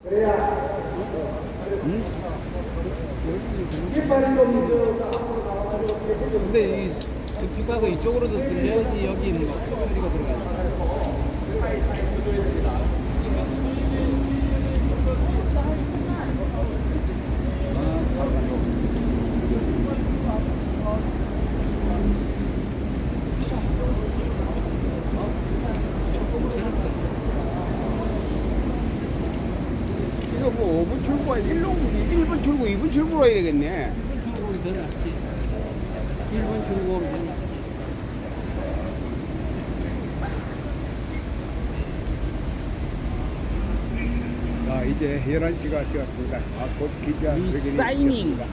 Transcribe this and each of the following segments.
응? 근데 이 스피커가 이쪽으로도 들려야지 여기 있는 거 소리가 들어가지. 이거 뭐 5분 출구가 1분 출구, 2분 출구로 해야 되겠네. 1분 출고면 더 낫지. 1분 출고면 더 낫지. 자, 이제 11시가 되었습니다. 곧 기자 이 회견이 사이밍. 있겠습니다.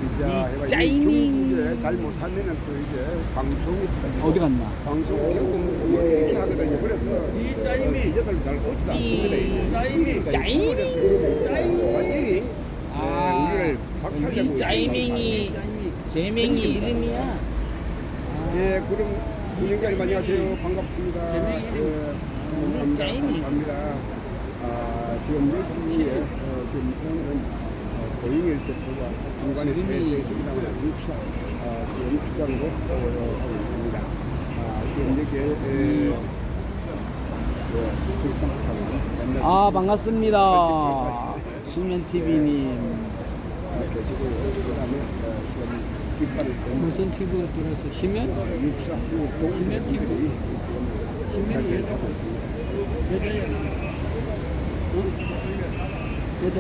기자 이 회견이 짜이밍. 중국에 잘못하면은 또 이제 방송이 어디 갔나? 방송 결국 이렇게 하거든요. 그래서 이 짜이밍. 기자들 잘 보지도 않습니다. 이 짜이밍. 짜이밍. 완전히 우리를 박살내고 이 짜이밍이 제맹이 이름이야. 예, 그럼 운영자님 안녕하세요. 반갑습니다. 재명이 이름. 감사합니다. 짜이밍. 감사합니다. 지금 여기에 지금 오늘은 보잉일 대표가 중간에 지금이- 대해서 있습니다만 육사 지금 주장으로 하고 있습니다. 지금 여기에 아 반갑습니다. 시면 TV님. 계시고요. 그다음에 지금 깃발을 무슨 TV가 들어서 시면? 육사 시면 TV. 시면이 여자. 하고 있습니다. 여자야. 응? 여자.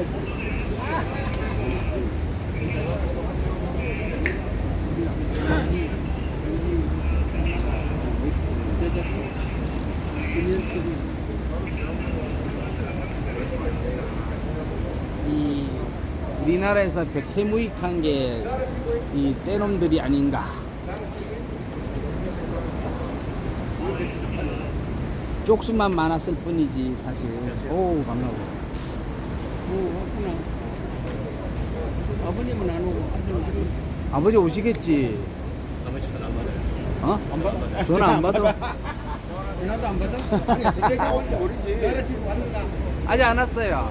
여자. 시면 TV. 이 우리나라에서 백해무익한 게 이 떼놈들이 아닌가. 쪽수만 많았을 뿐이지 사실. 오 반가워. 오 왔구나. 아버님은 안 오고 아버님 아버지 오시겠지. 아버지 전화 안 받아요. 어? 안 받아? 전화 안 받아? 전화도 안 받아? 아직 안 왔어요.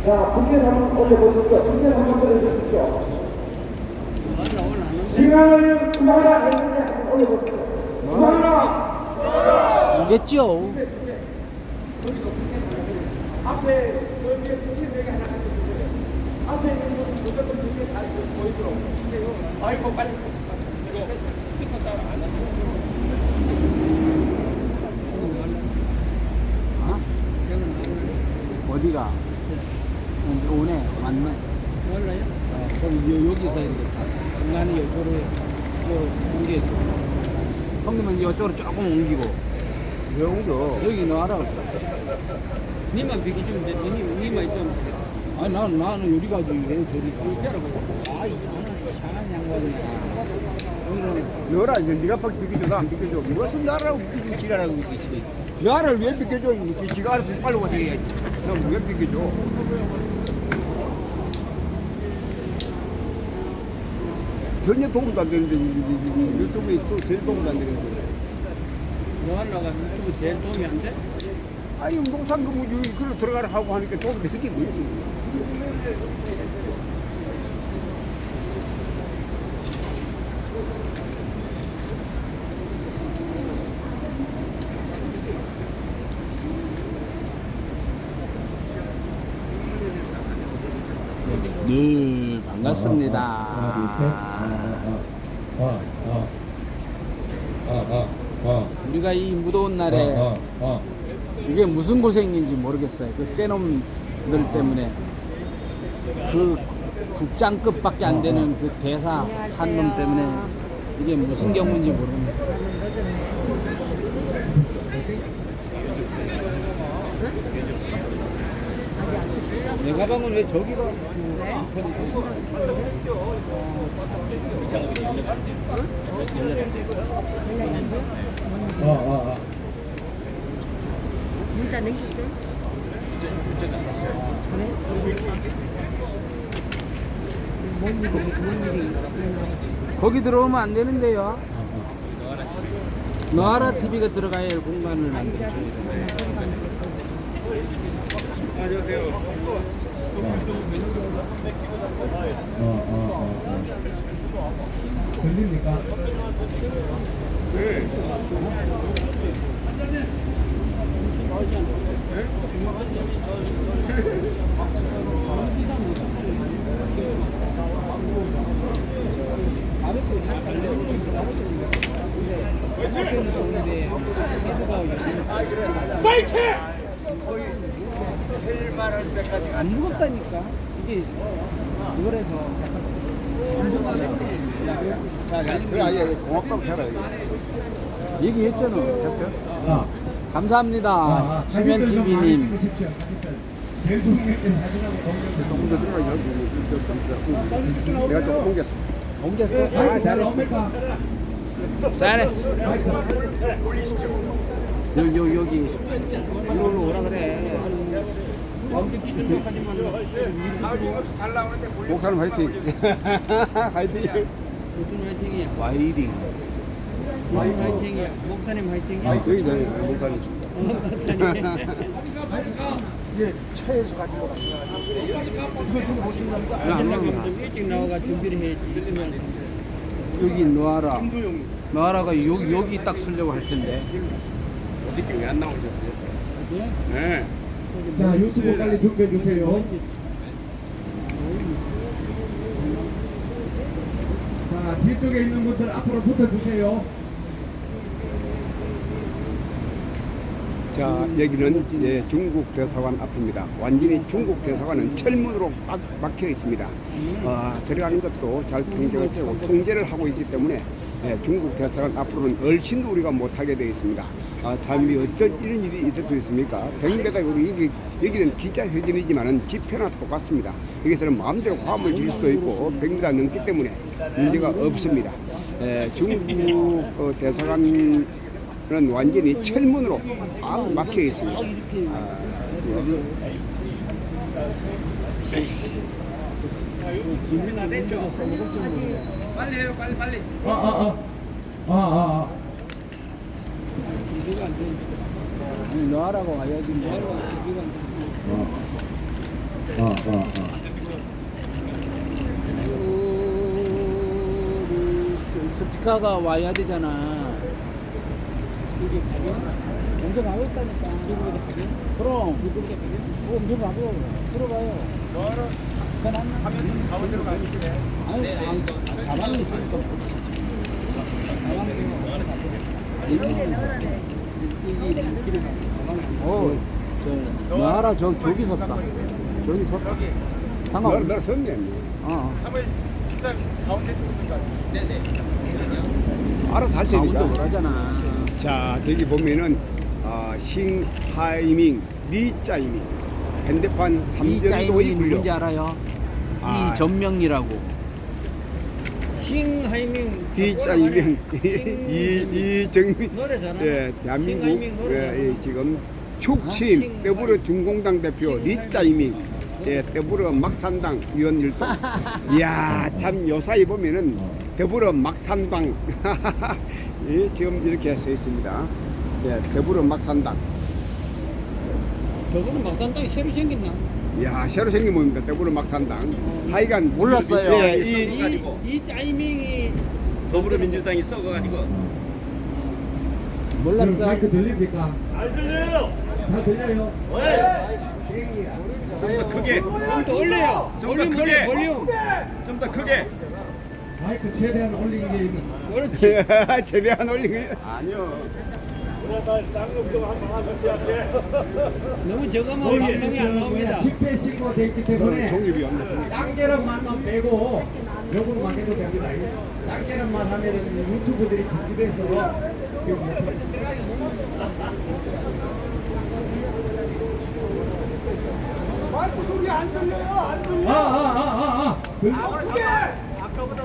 자, 분께서 한번 올려보십시오. 분께서 한번 올려주십시오. 시간을 수마라 했는데 한번 올려보십시오. 수마라! 오겠죠. 앞에 저기에 분께 내가 하나 가져주세요. 앞에 있는 분 무조건 분께 잘 보이도록. 아이고 빨리 이거 스피커 따로 안 하죠. 어? 어디가? 이제 오네, 왔네. 몰라요? 그럼 여기서 해야 되겠다. 나는 이쪽으로, 옮겨줘. 형님은 이쪽으로 조금 옮기고. 왜 옮겨? 여기 넣어라. 니만 비켜주면 돼. 니만 좀. 아니, 나는 여기 가지. 왜 저리 가? 아이, 나는 양반이야. 여기는 너라 이제 네가 팍 비켜줘 나안 비켜줘 무슨 나라라고 비켜주고 지랄하고 있지 나를 왜 비켜줘 지가 알아서 빨리 와서 해야지 넌왜 비켜줘 전혀 도움도 안 되는데 이쪽에 또 제일 도움도 안 되는데 뭐 하려고 유튜브 제일 도움이 안 돼? 아니 농산 그 여기 그걸 들어가라 하고 하니까 도움이 되게 뭐지 네, 반갑습니다. 우리가 이 무더운 날에 이게 무슨 고생인지 모르겠어요. 그 떼놈들 때문에 그 국장급밖에 안 되는 그 대사 한 놈 때문에 이게 무슨 경우인지 모르겠네. 내 가방은 왜 저기가? 문자 남겼어요? 거기 들어오면 안 되는데요. 노아라 TV가 들어가야 할 공간을 만들어줘야 돼. 들립니까? 안 무겁다니까. 이게 이거래서 아예 고맙다고 해라 이거. 얘기했잖아. 됐어요? 아, 감사합니다. 시면 TV님. 찍으십시오. 제일 중요한 사진하고 동영상. 먼저 들어가 여기 내가 좀 옮겼어. 옮겼어? 아, 잘했어. 잘했어. 여기 이리로 오라 그래. 목사님 화이팅. 화이팅. 무슨 화이팅이야? 와이딩. 무슨 화이팅이야? 목사님 화이팅이야? 여기 내 목사님. 목사님. 이제 차에서 가지고 가시나. 이거 좀 보신다니까. 하시려면 좀 일찍 나와가 준비를 해야지. 여기 노아라. 노아라가 여기 딱 쓰려고 할 텐데. 어저께 왜 안 나오셨어요? 네. 자, 유튜브 빨리 준비해 주세요. 자, 뒤쪽에 있는 분들 앞으로 붙어 주세요. 자, 여기는 중국 대사관 앞입니다. 완전히 중국 대사관은 철문으로 꽉 막혀 있습니다. 들어가는 것도 잘 통제가 되고 통제를 하고 있기 때문에 중국 대사관 앞으로는 얼씬도 우리가 못하게 되어 있습니다. 참 어떤 이런 일이 있을 수 있습니까? 100m 여기는 기자회견이지만은 집회나 똑같습니다. 여기서는 마음대로 과음을 질 수도 있고 100m 넘기 때문에 문제가 없습니다. 중국 대사관 는 완전히 철문으로 꽉 막혀 있습니다. 빨리 해요, 빨리. 아니, 노아라고 와야지 뭐. 스피커가 와야 되잖아. 먼저 가고 있다니까. 그럼. 먼저 가고. 들어가요. 가면 가운데로 가시네. 아니, 가방이 있으니까. 나라 저기 섰다. 저기 섰다. 상관. 나 섰네. 네네. 알아서 할 가운데 테니까. 오라잖아. 자, 저기 보면은 싱하이밍, 리짜이밍 핸드폰 이 3전도의 짜임이 분류. 누군지 알아요? 이 전명이라고. 싱하이밍. 리짜이밍, 이정민. 노래 잘하나? 대한민국 싱하이밍 노래 지금 축친 더불어 중공당 대표 리짜이밍, 더불어 막산당 위원 일동. 이야, 참 요사이 보면은 더불어 막산당 지금 이렇게 써 있습니다. 더불어 막산당. 저거는 막산당이 새로 생겼나? 야, 새로 생긴 모임입니다. 더불어 막산당. 하여간 몰랐어요. 이 짜이밍이 더불어민주당이 썩어가지고. 지금 몰랐어. 마이크 들립니까? 잘 들려요. 좀 더 크게. 또 올려요. 좀 더 크게. 볼륨. 좀 더 크게. 마이크 최대한 올린 게 그렇지. 최대한 올린 거 아니요. 너무 저거만 방송이 안 나옵니다. 집회 신고돼 있기 때문에 종입이 없네. 짱계란만 빼고 요거만 해도 됩니다. 짱계란만 하면은 유튜브들이 집에서 마이크 소리 안 들려요? 안 들려?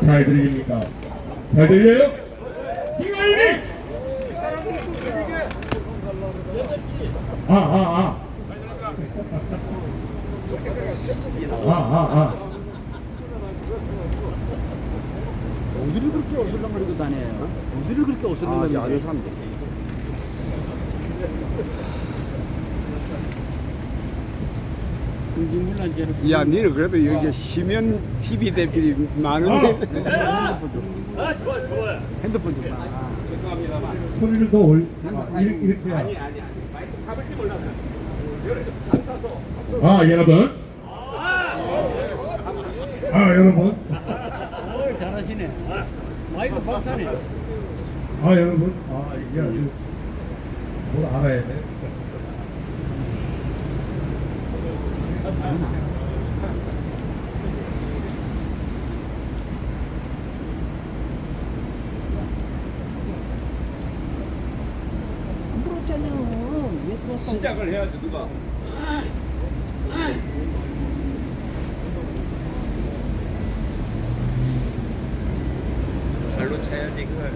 잘 들립니까? 잘 들려요? 지금 이미 어디를 그렇게 어슬렁거리고 다녀요? 어디를 그렇게 어슬렁거리고 아는 사람들. 공기물란제로. 야, 니는 그래도 여기 시면 TV 대필이 많은데. 핸드폰 좀 봐. 소리를 더 이렇게. 잡을지 몰라서. 여러분. 여러분. 잘하시네. 마이크 박사네. 여러분. 이게 아주 뭘 알아야 돼. 시작을 해야지 누가. 발로 차야지 그걸.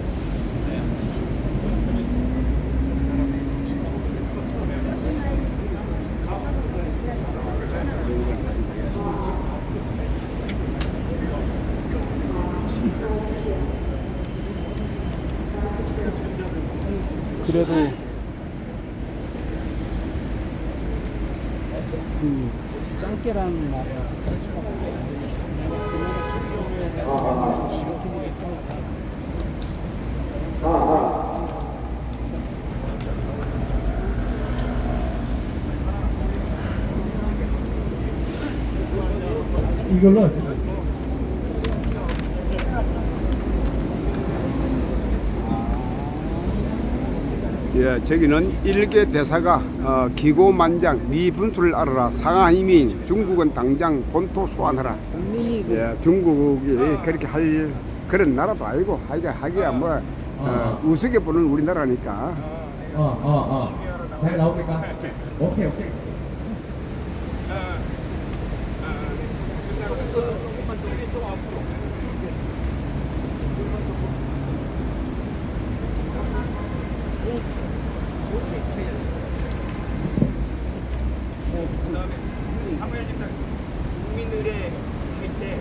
그래도 그 짱깨라는 말이야. 이걸로 예, 저기는 일개 대사가 기고만장 네 분수를 알아라 상하이민 중국은 당장 본토 소환하라. 국민이 그 예, 중국이 그렇게 할 그런 나라도 아니고 하기야 뭐 우습게 보는 우리나라니까. 잘 나옵니까? 오케이. 국민들의 밑에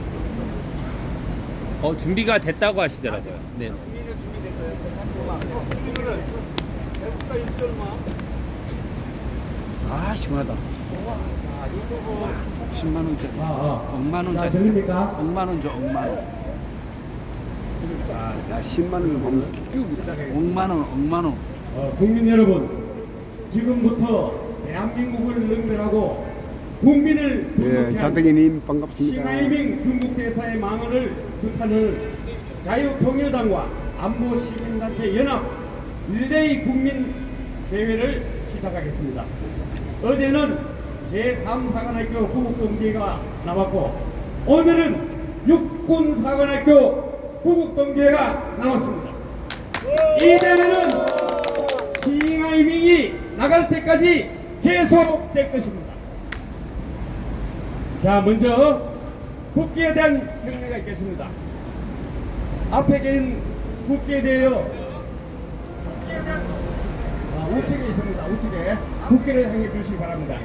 준비가 됐다고 하시더라고요. 네. 국민을 준비됐어요. 국민들은 대국가 일절마 아 시원하다. 10만 원짜리, 억만 자, 원짜리, 들립니까? 억만 원 줘, 억만 원. 야, 10만 원을 보면 억만 원. 국민 여러분, 지금부터 대한민국을 능멸하고 국민을 예, 불국해한 자덕이님 반갑습니다. 싱하이밍 중국 대사의 망언을 뜻하는 자유통일당과 안보시민단체 연합 1대2 국민 대회를 시작하겠습니다. 어제는 제3사관학교 후국동기회가 나왔고 오늘은 육군사관학교 후국동기회가 나왔습니다. 이 대회는 싱하이밍이 나갈 때까지 계속될 것입니다. 자, 먼저 국기에 대한 명령가 있겠습니다. 앞에 계신 국기에 대하여 우측에 있습니다. 우측에 국기를 향해 주시기 바랍니다.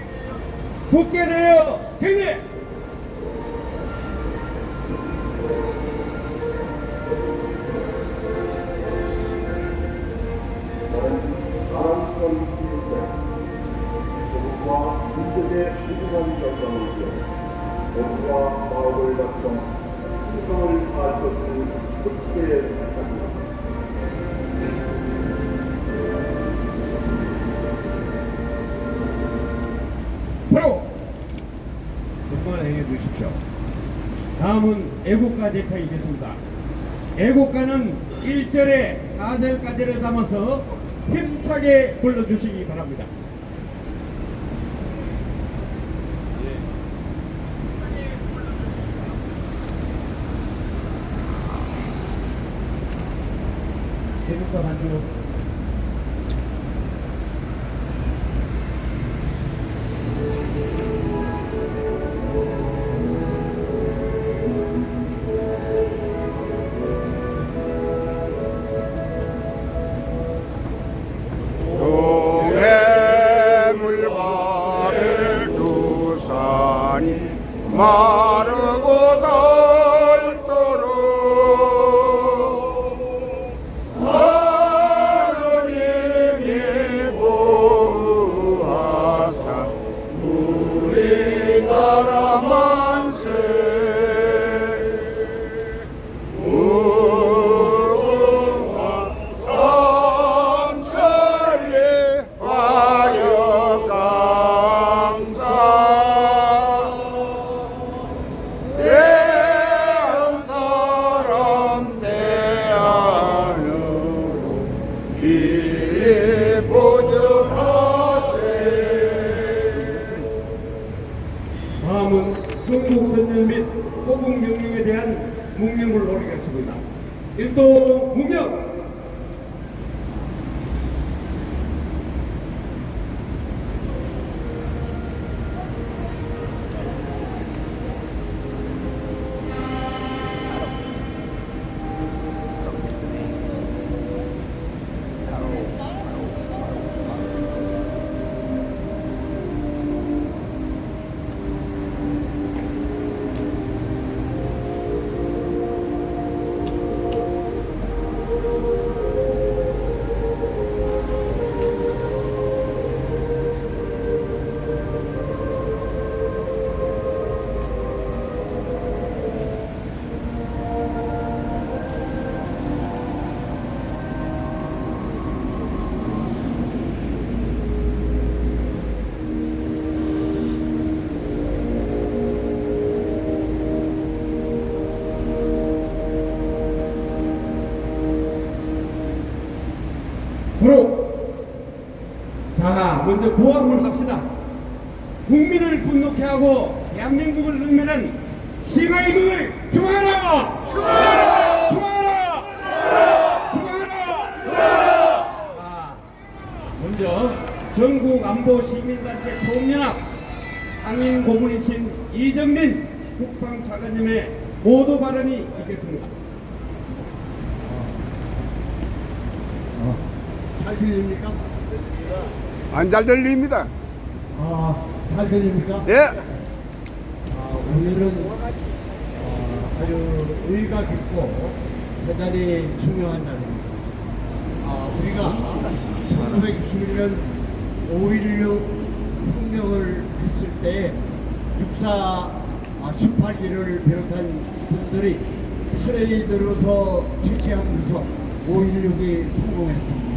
국기에 대하여 경례! 바로 국권을 행해 주십시오. 다음은 애국가 제차이겠습니다. 애국가는 1절에 4절까지를 담아서 힘차게 불러주시기 바랍니다. 애국가 반주 동해물과를 두산이 마르고 닳도록 하느님이 보호하사 우리가 묵념을 노리겠습니다. 일동 묵념. 자, 먼저 구호함을 합시다. 국민을 분노케 하고 대한민국을 능멸한 시가임금을 중하라! 중하라! 중하라! 중하라! 중하라! 먼저 전국 안보 시민단체 총연합 상임 고문이신 이정민 국방차관님의 모두 발언이 있겠습니다. 잘 들립니까? 안 잘 들립니다. 잘 들립니까? 예. 오늘은 아주 의의가 깊고 대단히 중요한 날입니다. 우리가 1961년 5.16 혁명을 했을 때 육사 18기를 비롯한 분들이 퍼레이드로서 지지하면서 5.16이 성공했습니다.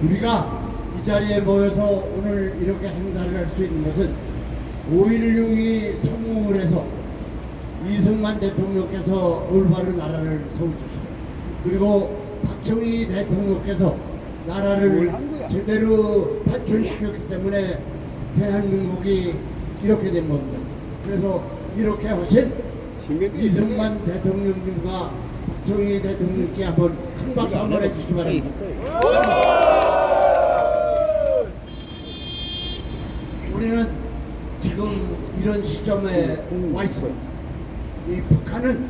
우리가 이 자리에 모여서 오늘 이렇게 행사를 할 수 있는 것은 5.16이 성공을 해서 이승만 대통령께서 올바른 나라를 세워주시고 그리고 박정희 대통령께서 나라를 제대로 파출시켰기 때문에 대한민국이 이렇게 된 겁니다. 그래서 이렇게 하신 이승만 대통령님과 박정희 대통령께 한번 큰 박수 한번 해주시기 바랍니다. 우리는 지금 이런 시점에 와 있어요. 이 북한은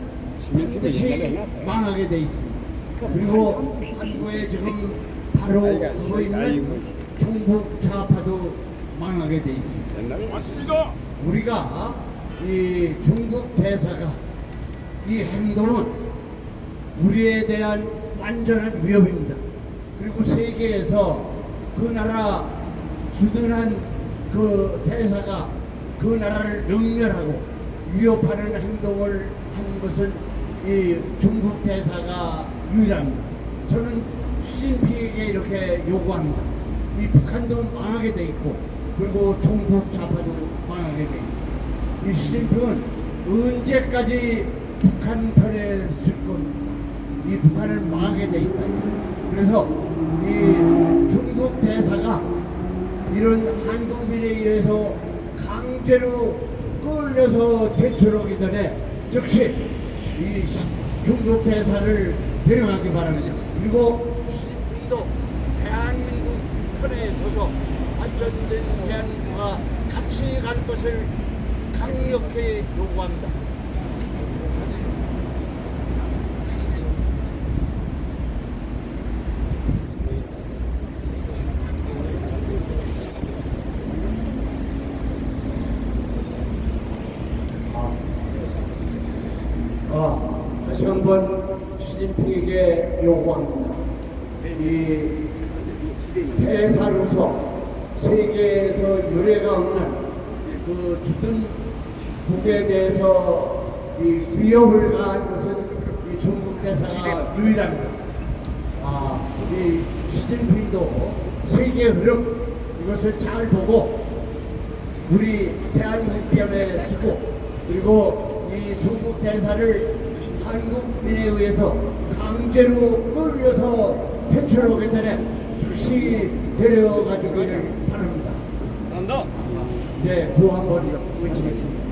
반드시 망하게 돼 있습니다. 그리고 한국에 지금 바로 서 있는 중국 좌파도 망하게 돼 있습니다. 맞습니다. 우리가 이 중국 대사가 이 행동은 우리에 대한 완전한 위협입니다. 그리고 세계에서 그 나라 주둔한 그 대사가 그 나라를 능멸하고 위협하는 행동을 한 것은 이 중국 대사가 유일합니다. 저는 시진핑에게 이렇게 요구합니다. 이 북한도 망하게 돼 있고 그리고 중국 좌파도 망하게 돼 있고 이 시진핑은 언제까지 북한 편에 설 겁니까? 이 북한을 망하게 돼 있다. 그래서 이 중국 대사가 이런 한국민에 의해서 강제로 끌려서 퇴출하기 전에 즉시 이 중국 대사를 데려가기 바랍니다. 그리고 시진핑도 대한민국 편에 서서 발전된 대한민국과 같이 갈 것을 강력히 요구합니다. 다시 한번 시진핑에게 요구합니다. 이 대사로서 세계에서 유례가 없는 그 주둔국에 대해서 이 위협을 가한 것은 이 중국 대사가 유일합니다. 이 시진핑도 세계 흐름 이것을 잘 보고 우리 대한민국 편에 서고 그리고 이 중국 대사를 한국민에 의해서 강제로 끌려서 퇴출하기 전에 즉시 데려가주기를 바랍니다. 감사합니다. 네, 구호 한번 외치겠습니다.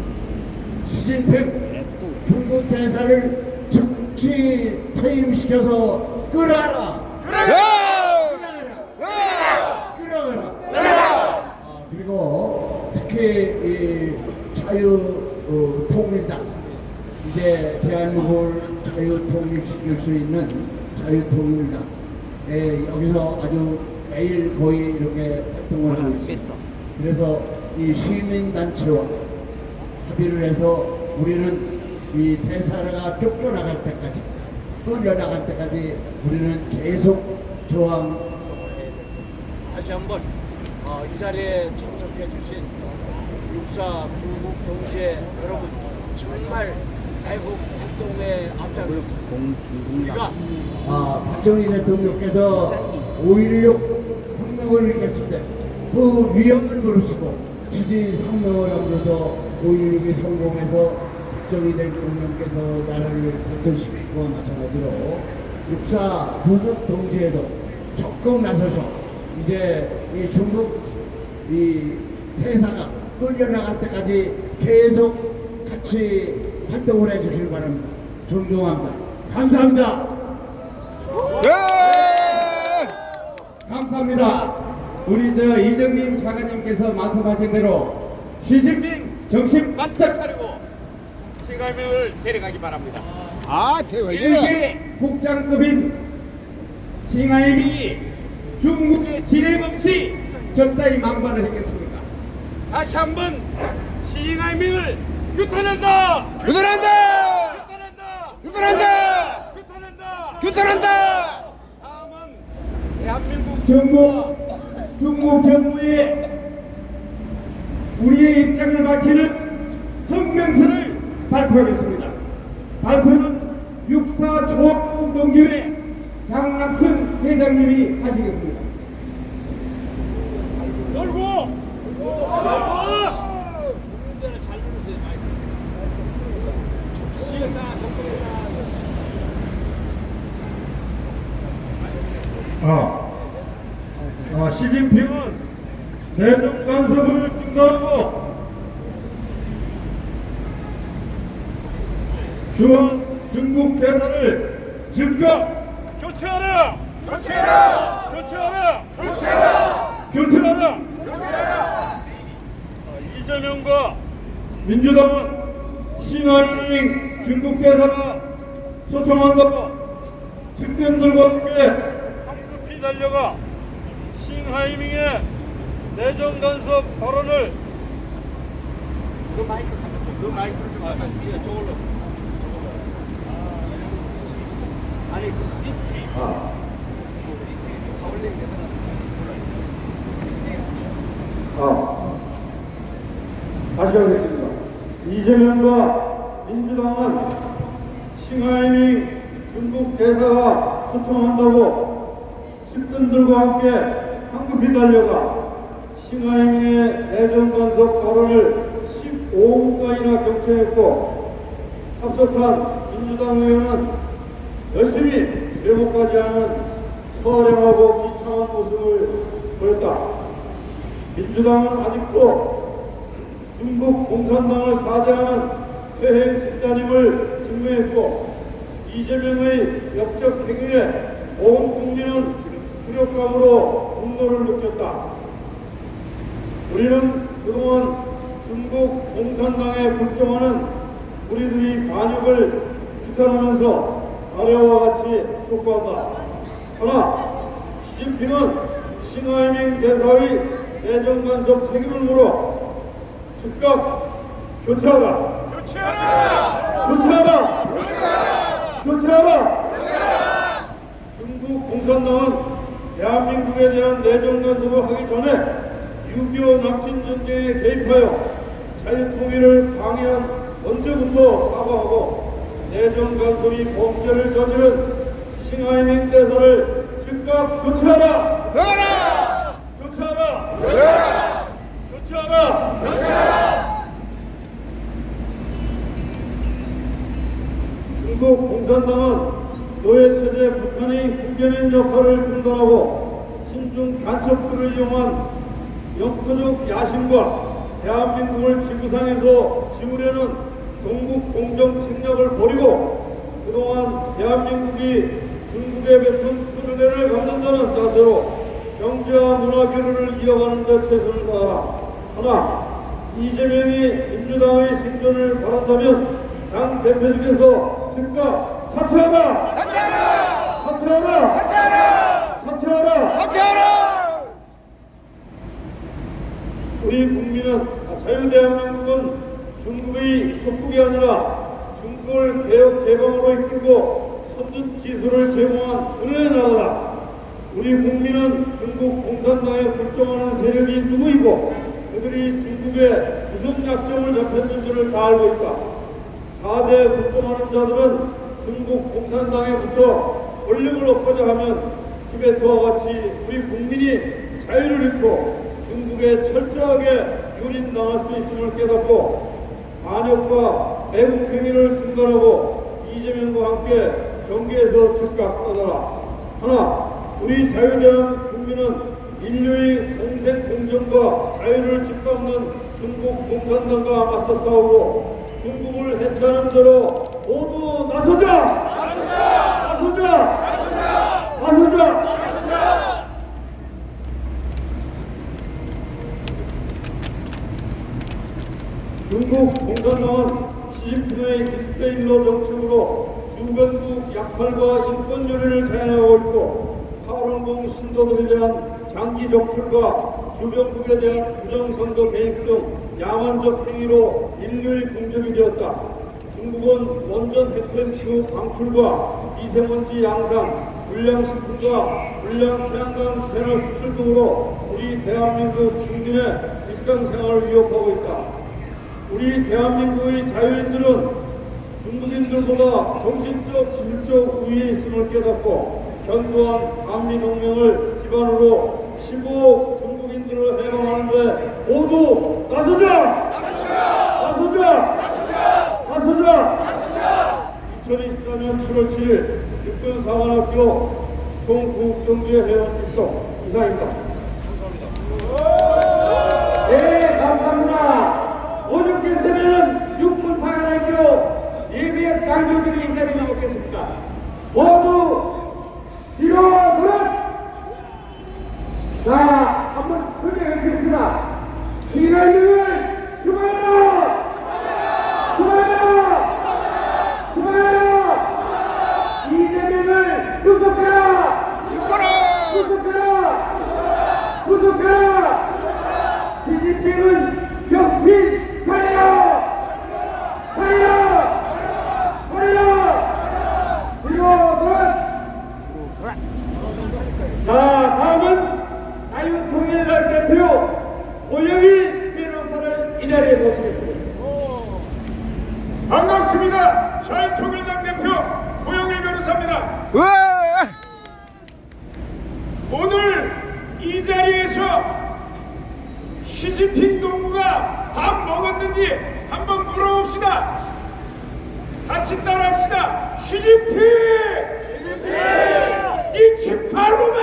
시진핑 중국 대사를 즉 즉시 퇴임시켜서 끌어라. 끌어라. 그리고 특히 이 자유통일당, 이제 대한민국을 자유통일시킬 수 있는 자유통일당, 여기서 아주 매일 거의 이렇게 활동을 하고 있습니다. 그래서 이 시민단체와 합의를 해서 우리는 이 대사가 쫓겨나갈 때까지, 끌려나갈 때까지 우리는 계속 저항. 다시 한번 이 자리에 참석해 주신 육사 중국 동지의 여러분, 정말 애국 활동에 앞장섰습니다. 우리가 박정희 대통령께서 5.16 혁명을 일으켰을 때 그 위험을 무릅쓰고 지지 성명을 하면서 5.16이 성공해서 박정희 대통령께서 나라를 발전시키고 마찬가지로 육사 부국 동지에도 적극 나서서 이제 이 중국 이 대사가 끌려나갈 때까지 계속 같이 활동을 해주길 바랍니다. 존경합니다. 감사합니다. 감사합니다. 우리 이정민 차관님께서 말씀하신 대로 시진핑 정신 바짝 차리고 싱하이밍을 데려가기 바랍니다. 일개 국장급인 싱하이밍이 중국에 진행 없이 적당히 망발을 했겠습니까? 다시 한번 싱하이밍을 규탄한다! 규탄한다! 규탄한다! 규탄한다! 규탄한다! 다음은 대한민국 정부와 중국 정부의 우리의 입장을 밝히는 성명서를 발표하겠습니다. 발표는 육사 조합동기회 장락승 회장님이 하시겠습니다. 시진핑은 대중 간섭을 중단하고 중국 대사를 즉각 교체하라! 교체하라! 교체하라! 교체하라! 교체하라! 교체하라! 이재명과 민주당은 싱하이밍 중국 대사가 초청한다고 측근들과 함께 황급히 달려가 싱하이밍의 내정 간섭 발언을 그 마이크를 좀 아까 저걸로 아니 다시 하겠습니다. 이재명과 민주당은 싱하이밍 중국 대사가 초청한다고 측근들과 함께 황급히 달려가 싱하이밍의 내정 간섭 발언을 15분가이나 경청했고, 합석한 민주당 의원은 열심히 제목하지 않은 서령하고 비참한 모습을 보였다. 민주당은 아직도 중국 공산당을 사죄하는 퇴행 집단임을 증명했고, 이재명의 역적 행위에 온 국민은 굴욕감으로 분노를 느꼈다. 우리는 그동안 중국 공산당에 불종하는 우리들이 반역을 규탄하면서 아래와 같이 촉구한다. 하나, 시진핑은 싱하이밍 대사의 내정 간섭 책임을 물어 즉각 교체하라! 교체하라! 교체하라! 교체하라! 교체하라! 중국 공산당은 대한민국에 대한 내정 간섭을 하기 전에 6.25 남친 전쟁에 개입하여 자유통일을 방해한 언제부터 사과하고 내정 간섭이 범죄를 저지른 싱하이밍 대사를 즉각 교체하라! 교체하라! 교체하라! 교체하라! 교체하라! 교체하라! 중국 공산당은 노예체제 북한의 국견인 역할을 중단하고 친중 간첩들을 이용한 영토적 야심과 대한민국을 지구상에서 지우려는 동북 공정 책략을 버리고 그동안 대한민국이 중국에 베푼 큰 은혜를 갚는다는 자세로 경제와 문화 교류를 이어가는 데 최선을 다하라. 하나, 이재명이 민주당의 생존을 바란다면 당 대표직에서 즉각 사퇴하라! 사퇴하라! 사퇴하라! 사퇴하라! 사퇴하라! 우리 국민은 자유대한민국은 중국의 속국이 아니라 중국을 개혁 개방으로 이끌고 선진 기술을 제공한 은혜의 나라다. 우리 국민은 중국 공산당에 불종하는 세력이 누구이고 그들이 중국에 무슨 약점을 잡혔는지를 다 알고 있다. 4대 불종하는 자들은 중국 공산당에부터 권력을 얻고자 하면 티베트와 같이 우리 국민이 자유를 잃고 중국에 철저하게 유린당할 수 있음을 깨닫고 반역과 매국 행위를 중단하고 이재명과 함께 정계에서 즉각 떠나라. 하나, 우리 자유대한 국민은 인류의 공생 공정과 자유를 짓밟는 중국 공산당과 맞서 싸우고 중국을 해체하는 대로 모두 나서자! 나서자! 나서자! 나서자! 중국 공산당은 시진핑의 1대1로 정책으로 주변국 약탈과 인권 유린을 자행하고 있고 파룬봉 신도들에 대한 장기 적출과 주변국에 대한 부정선거 개입 등 야만적 행위로 인류의 공적이 되었다. 중국은 원전 핵폐기 방출과 미세먼지 양산, 불량식품과 불량 태양광 패널 수출 등으로 우리 대한민국 국민의 일상생활을 위협하고 있다. 우리 대한민국의 자유인들은 중국인들보다 정신적, 기술적 우위에 있음을 깨닫고 견고한 한미동맹을 기반으로 15 중국인들을 해방하는데 모두 나서자! 나서자! 나서자! 2024년 7월 7일 육군사관학교 총국경주의 회원 입동 이상입니다. 감사합니다. 네, 감사합니다. 오죽했으면 육군사관학교 예비역 장교들이 인사드리면 먹겠습니다. 모두 뒤로 돌아! 자, 한번 크게 외칩시다. 시간을 주마라! 주마라! 주마라! 이재명을 구속해라! 구속해라! 구속해라! 시진핑은 정신 차려! 차려! 차려! 뒤로 돌아! 자, 다음은 자유통일당 대표 고영일 변호사를 이 자리에 모시겠습니다. 반갑습니다. 자유통일당 대표 고영일 변호사입니다. 오늘 이 자리에서 시진핑 동무가 밥 먹었는지 한번 물어봅시다. 같이 따라합시다. 시진핑! 이 직팔로마!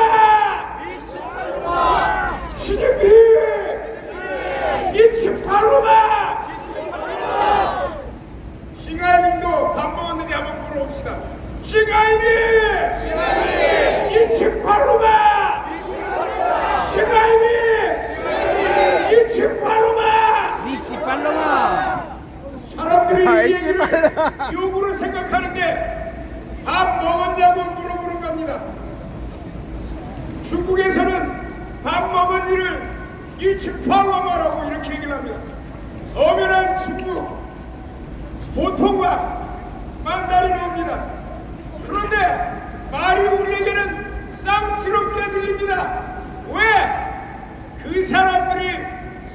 시진핑! 이 직팔로마! 싱하이밍도 밥 먹었는지 한번 물어봅시다. 싱하이밍! 이 직팔로마! 싱하이밍! 이 직팔로마! 미치팔로마. 사람들이 이 얘기를 욕으로 생각하는데 밥 먹었냐고 물어보는 겁니다. 중국에서는 밥 먹은 일을 일축파워마라고 이렇게 얘기를 합니다. 엄연한 중국 보통과 만다린어입니다. 그런데 말이 우리에게는 쌍스럽게 들립니다. 왜? 그 사람들이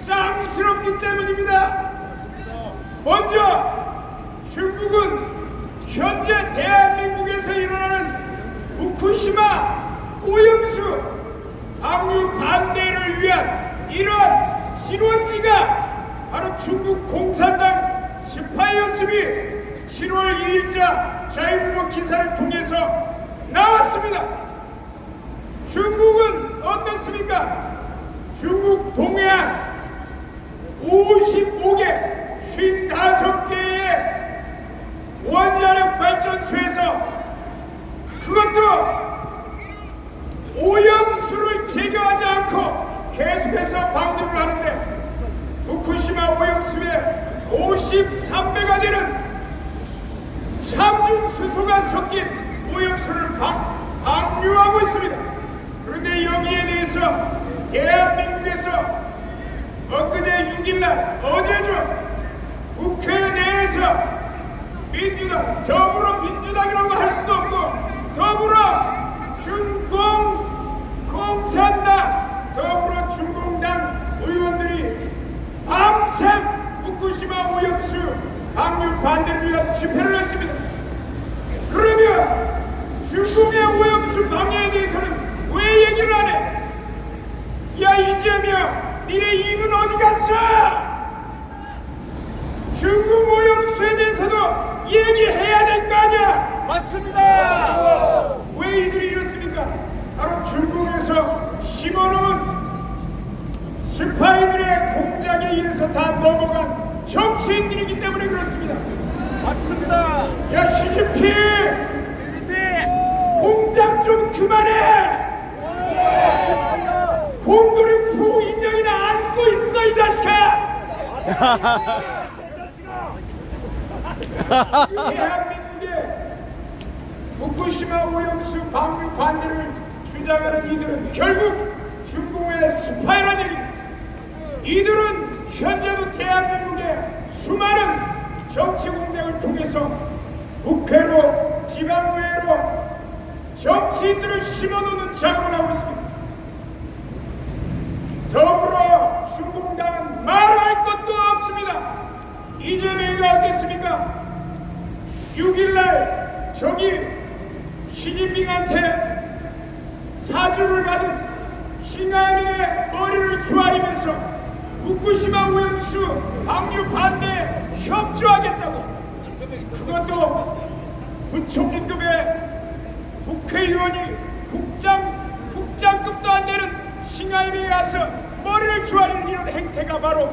쌍스럽기 때문입니다. 먼저 중국은 현재 대한민국에서 일어나는 후쿠시마 오염수 방류 반대를 위한 이러한 실원지가 바로 중국 공산당 스파이였음이 7월 2일자 자유일보 기사를 통해서 나왔습니다. 중국은 어떻습니까? 중국 동해안 55개 55개의 원자력 발전소에서 많은 수소가 섞인 오염수를 방류하고 있습니다. 그런데 여기에 대해서 대한민국에서 엊그제 6일날 어제죠, 국회 내에서 민주당, 더불어민주당이라고 할 수도 없고 더불어 중공공산당, 더불어 중공당 의원들이 밤샘 후쿠시마 오염수 방류 반대를 위한 집회를 했습니다. 그러면 중국의 오염수 방류에 대해서는 왜 얘기를 안 해? 야 이재명, 니네 입은 어디 갔어? 중국 오염수에 대해서도 얘기해야 될 거 아니야? 맞습니다. 왜 이들이 이렇습니까? 바로 중국에서 심어놓은 스파이들의 공작에 의해서 다 넘어간 정치인들이기 때문에 그렇습니다. 맞습니다. 야 시진핑, 공작 좀 그만해. 공돌이 푸 인형이나 안고 있어 이 자식아. 대한민국의 후쿠시마 오염수 방류 반대를 주장하는 이들은 결국 중국의 스파이란 얘기입니다. 이들은 현재도 대한민국의 수많은 정치 공작을 통해서 국회로 지방의회로 정치인들을 심어놓는 작업을 하고 있습니다. 더불어 중공당은 말할 것도 없습니다. 이재명이 어땠습니까? 6일날 저기 시진핑한테 사주를 받은 싱하이밍의 머리를 조아리면서 후쿠시마 오염수 방류 반대에 협조하겠다고, 그것도 부총리급의 국회의원이 국장급도 안 되는 싱하이밍에 가서 머리를 조아리는 이런 행태가 바로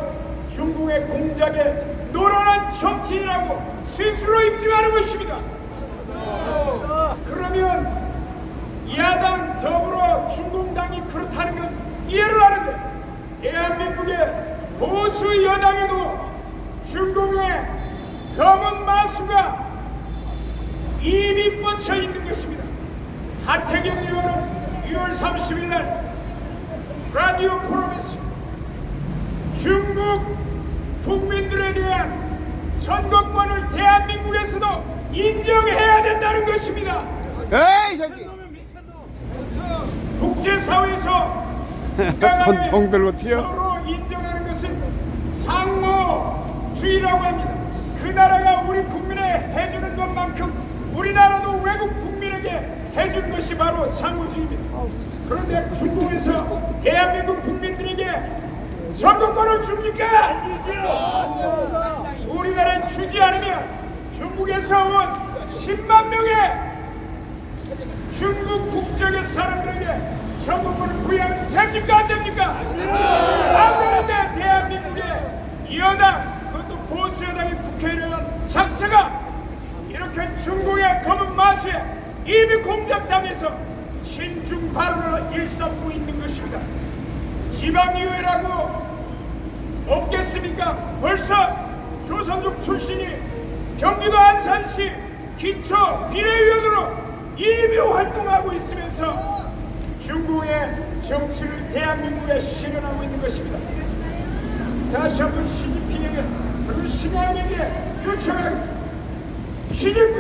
중국의 공작에 노련한 정치인이라고 스스로 입증하는 것입니다. 그러면 야당 더불어 중공당이 그렇다는 건 이해를 하는데 대한민국의 보수 여당에도 중공의 검은 마수가 이미 뻗쳐 있는 것입니다. 하태경 의원은 6월 30일 날 라디오 프로그램에서 중국 국민들에 대한 선거권을 대한민국에서도 인정해야 된다는 것입니다. 에이 새끼. 국제사회에서 국가간에 돈들로 튀어. 서로 인정하는 것은 상호주의라고 합니다. 그 나라가 우리 국민에 해주는 것만큼 우리나라도 외국 국민에게 해주는 것이 바로 상호주의입니다. 그런데 중국에서 대한민국 국민들에게 선거권을 줍니까? 아니죠. 우리나라는 주지 않으면 중국에서 온 10만 명의 중국 국적의 사람들에게 선거권을 부여하면 됩니까? 안 됩니까? 안 되는데 대한민국의 여당, 그것도 보수 여당의 국회의원 자체가 이렇게 중국의 검은 마수에 이미 공작당해서 신중 발언을 일삼고 있는 것입니다. 지방의회라고 없겠습니까? 벌써 조선족 출신이 경기도 안산시 기초 비례위원으로 이미 활동하고 있으면서 중국의 정치를 대한민국에 실현하고 있는 것입니다. 다시 한번 시진핑에게 그리고 싱하이밍에게 요청하겠습니다. 시진핑!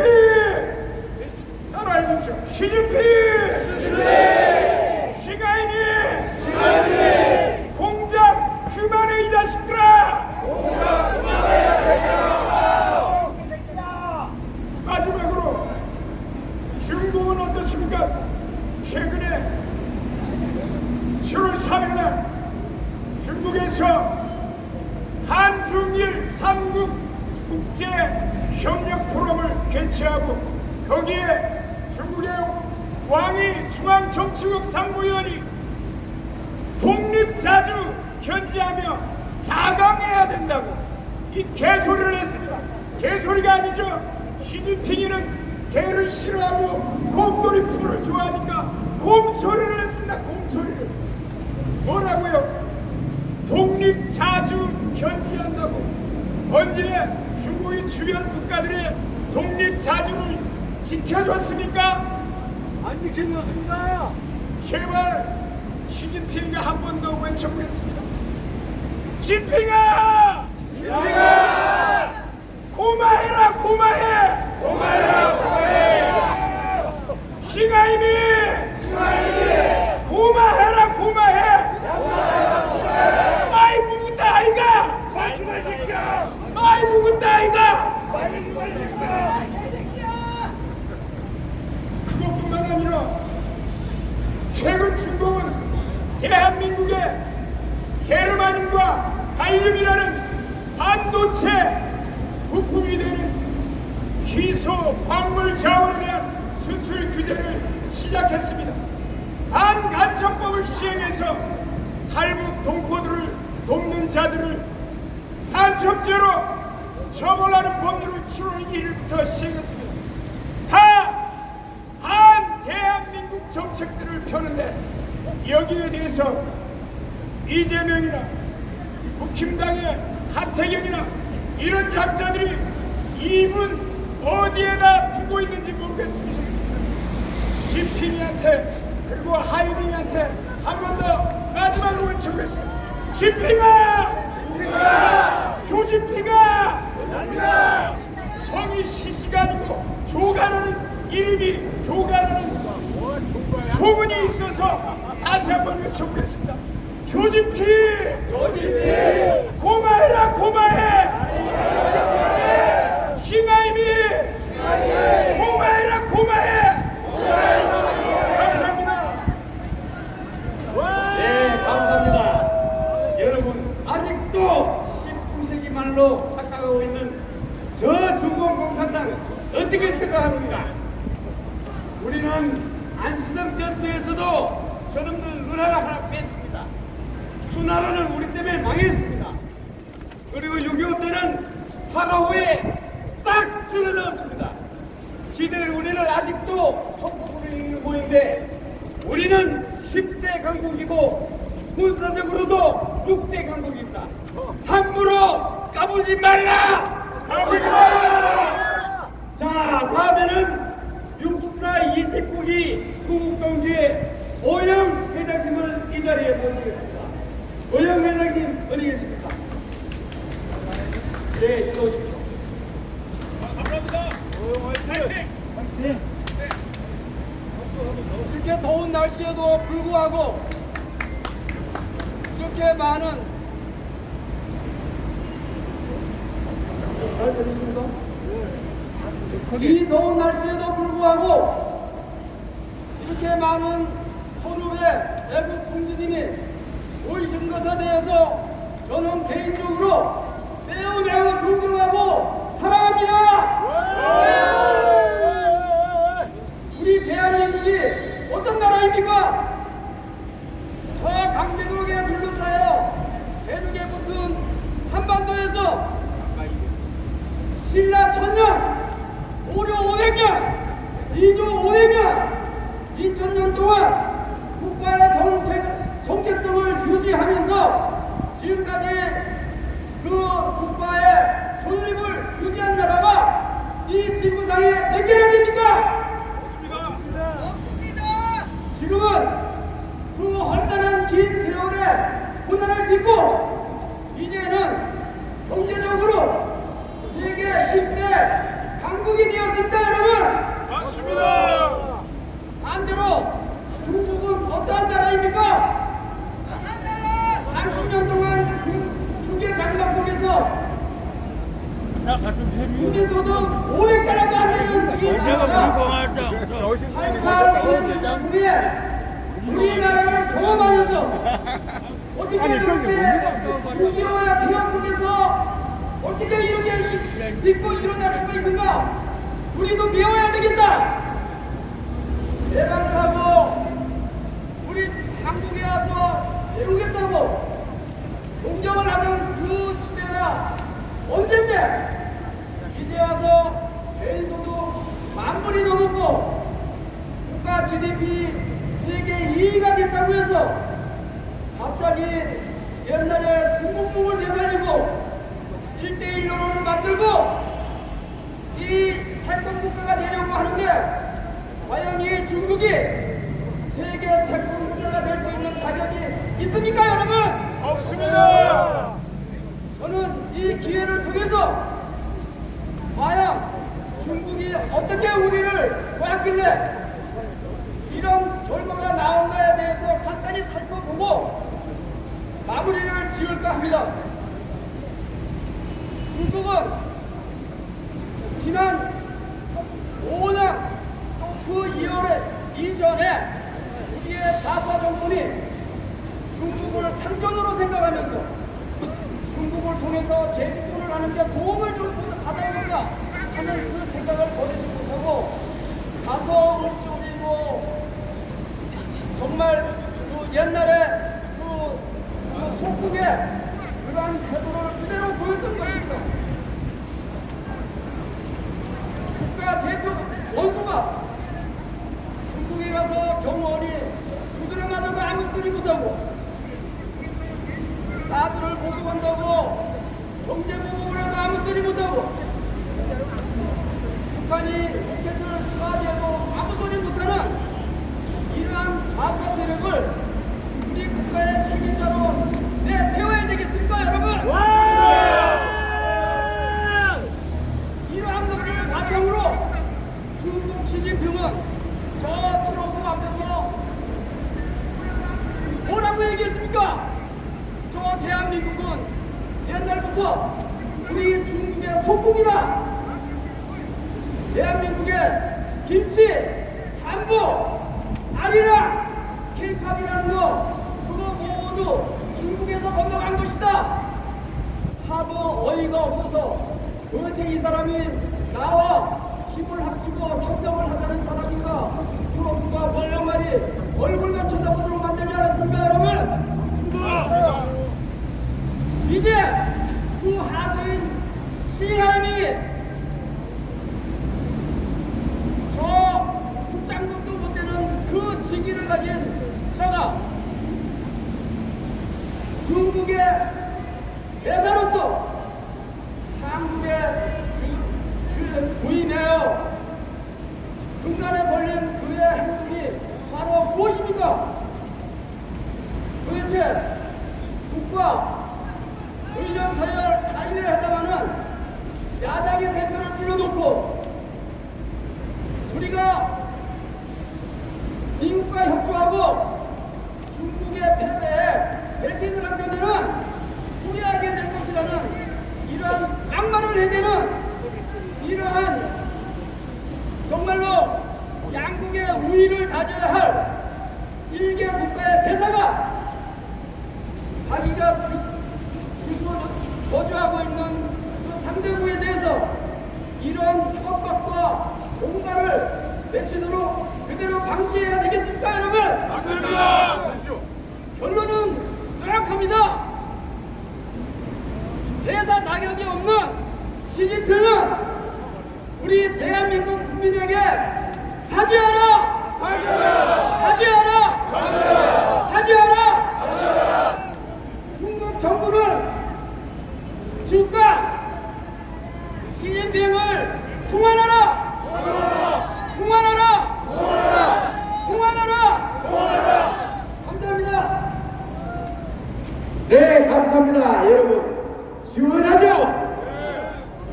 따라해 주십시오. 시진핑! 싱하이밍! 공작 그만해 이 자식들아! 마지막으로 중국은 어떻습니까? 최근에 7월 3일날 중국에서 한중일 3국 국제협력 포럼을 개최하고 거기에 중국의 왕이 중앙정치국 상무위원이 독립자주 견지하며 자강해야 된다고 이 개소리를 했습니다. 개소리가 아니죠. 시진핑이는 개를 싫어하고 곰돌이 풀을 좋아하니까 곰소리를 했습니다. 곰소리를. 뭐라고요? 독립자주 견지한다고. 언제 중국의 주변 국가들이 독립자주를 지켜줬습니까? 안 지켜줬습니다. 제발 시진핑이가 한 번 더 외쳐보겠습니다. 진핑아! 진핑아! 고마해라 고마해! 고마해라 고마해! 싱하이미! 싱하이미! 고마해라 고마해! 고마해라 고마해! 많이 묵은다 아이가! 많이 묵은다! 많이 묵은다 아이가! 많이 묵은다! 그것뿐만 아니라 최근 중공은 대한민국의 게르마늄과 갈륨이라는 반도체 부품이 되는 희소 광물 자원에 대한 수출 규제를 시작했습니다. 반간첩법을 시행해서 탈북 동포들을 돕는 자들을 간첩죄로 처벌하는 법률을 7월 1일부터 시행했습니다. 다 대한민국 정책들을 펴는데 여기에 대해서 이재명이나 국힘당의 하태경이나 이런 작자들이 입은 어디에다 두고 있는지 모르겠습니다. 진핑이한테 그리고 하이빈이한테 한 번 더 마지막으로 외쳐보겠습니다. 진핑아! 조진핑아! 성이 시시가 아니고 조가라는 이름이 조가라는 소문이 있어서 다시 한번 외쳐보겠습니다. 조진핑! 조진핑! 고마해라 고마해! 싱하이미! 고마해라 고마해! 감사합니다. 네, 감사합니다. 여러분, 아직도 19세기 말로 착각하고 있는 저 중국 공산당 어떻게 생각합니까? 우리는 안시성 전투에서도 저놈들 은하를 하나 뺐습니다. 수나라는 우리 때문에 망했습니다. 그리고 6.25 때는 화가호에 싹 쓸어넣었습니다. 지들 우리를 아직도 속국으로 이기는 모인데 우리는 10대 강국이고 군사적으로도 6대 강국입니다. 함부로 까불지 말라! 까불지 말라! 자, 다음에는 64 29기 구국동지의 오영 회장님을 이 자리에 모시겠습니다. 오영 회장님 어디 계십니까? 네, 일로 오십시오. 이렇게 더운 날씨에도 불구하고 이렇게 많은 이 더운 날씨에도 불구하고 이렇게 많은 선후배 애국 공주님이 오신 것에 대해서 저는 개인적으로 매우 존경하고 사랑합니다. 우리 대한민국이 어떤 나라입니까? 저 강대국에 둘러싸여 대륙에 붙은 한반도에서 신라 1000년, 고려 500년, 이조 500년, 2000년 동안 국가의 정체성을 유지하면서 지금까지 그 국가의 존립을 유지한 나라가 이 지구상에 몇 개나 됩니까? 지금은 그 험난한 긴 세월의 고난을 딛고 이제는 경제적으로 세계 10대 강국이 되었습니다, 여러분. 맞습니다. 반대로 중국은 어떠한 나라입니까? 30년 동안 중계 장벽 속에서 국민소득 500달러도 안 되는 이 나라가 88년 후에 우리나라를 경험하면서 어떻게 이렇게 6.25의 비화 속에서 어떻게 이렇게 믿고 일어날 수가 있는가? 우리도 배워야 되겠다. 대박을 하고 우리 한국에 와서 배우겠다고 동경을 하던 그 시대가 언젠데 이제 와서 개인소득 10,000불이 넘었고 국가 GDP 세계 2위가 됐다고 해서 갑자기 옛날에 중국몽을 되살리고 1대1로를 만들고 이 핵동국가가 되려고 하는데 있습니까, 여러분? 없습니다. 저는 이 기회를 통해서 과연 중국이 어떻게 우리를 보았길래 이런 결과가 나온가에 대해서 간단히 살펴보고 마무리를 지을까 합니다. 중국은 지난 5년 또 그 이전에 우리의 좌파 정권이 중국을 상전으로 생각하면서 중국을 통해서 재집권을 하는데 도움을 좀 받아볼까 하는 그 생각을 버리지 못하고 가서 옥조리고 정말 그 옛날에 그 속국의 그러한 태도를 그대로 보였던 것입니다. 국가 대표 원수가 중국에 가서 경호원이 두드려 맞아도 아무 소리 못하고 사드를 보고한다고 경제 보복을 해도 아무 소리 못하고 북한이 로켓을 쏴대도 아무 소리 못하는 이러한 좌파 세력을 우리 국가의 책임자로 내세워야 되겠습니까, 여러분? 이러한 것을 바탕으로 중국 시진핑은 저 트럼프 앞에서 뭐라고 얘기했습니까? 저 대한민국은 옛날부터 우리 중국의 속국이다. 대한민국의 김치, 한복, 아리랑, 케이팝이라는 거 그거 모두 중국에서 건너간 것이다. 하도 어이가 없어서 도대체 이 사람이 나와 힘을 합치고 협력을 하자는 사람인가 트럼프가 월령말이 얼굴만 쳐다보도록 만들지 않았습니까, 여러분? 이제 그 하소인 시하인이 저 국장급도 못 되는 그 직위를 가진 저가 중국의 대사로서 한국에 부임해요. 중간에 걸린 그의 행동이 바로 무엇입니까? 도대체 국가 의전 서열 사유에 해당하는 야당의 대표를 불러놓고 우리가 미국과 협조하고 중국의 패배에 배팅을 한다면은 후회하게 될 것이라는 이러한 막말을 해대는 이러한 정말로 양국의 우위를 다져야 할 일개 국가의 대사가 자기가 거주하고 있는 그 상대국에 대해서 이런 협박과 공갈을 외치도록 그대로 방치해야 되겠습니까, 여러분? 맞습니다. 결론은 명확합니다. 대사 자격이 없는 시진핑은 우리 대한민국 국민에게 사죄하라! 사죄하라! 사죄하라! 중국 정부는 즉각 시진핑을 송환하라! 송환하라! 송환하라! 감사합니다. 네, 감사합니다, 여러분. 시원하죠?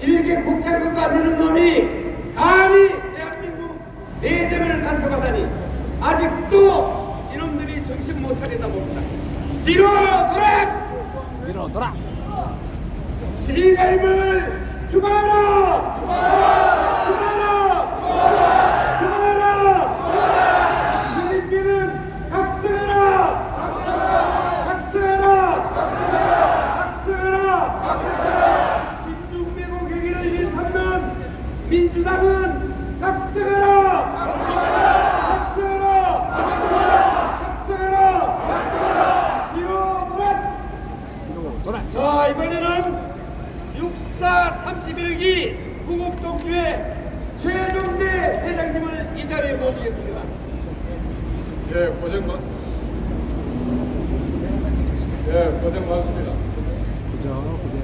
일개 국채국가 되는 놈이 감히 대한민국 내정을 간섭하다니 아직도 이놈들이 정신 못 차리다 봅니다. 뒤로 돌아! 시가임을 추가하라! 추가하라! 시진핑은 각성하라! 신중매국 행위를 일삼는 민주당은 각성하라! 뒤로 돌아! 자, 이번에는 6431기 구국동주의 최종대 회장님을 이 자리에 모시겠습니다. 예, 고생 많습니다.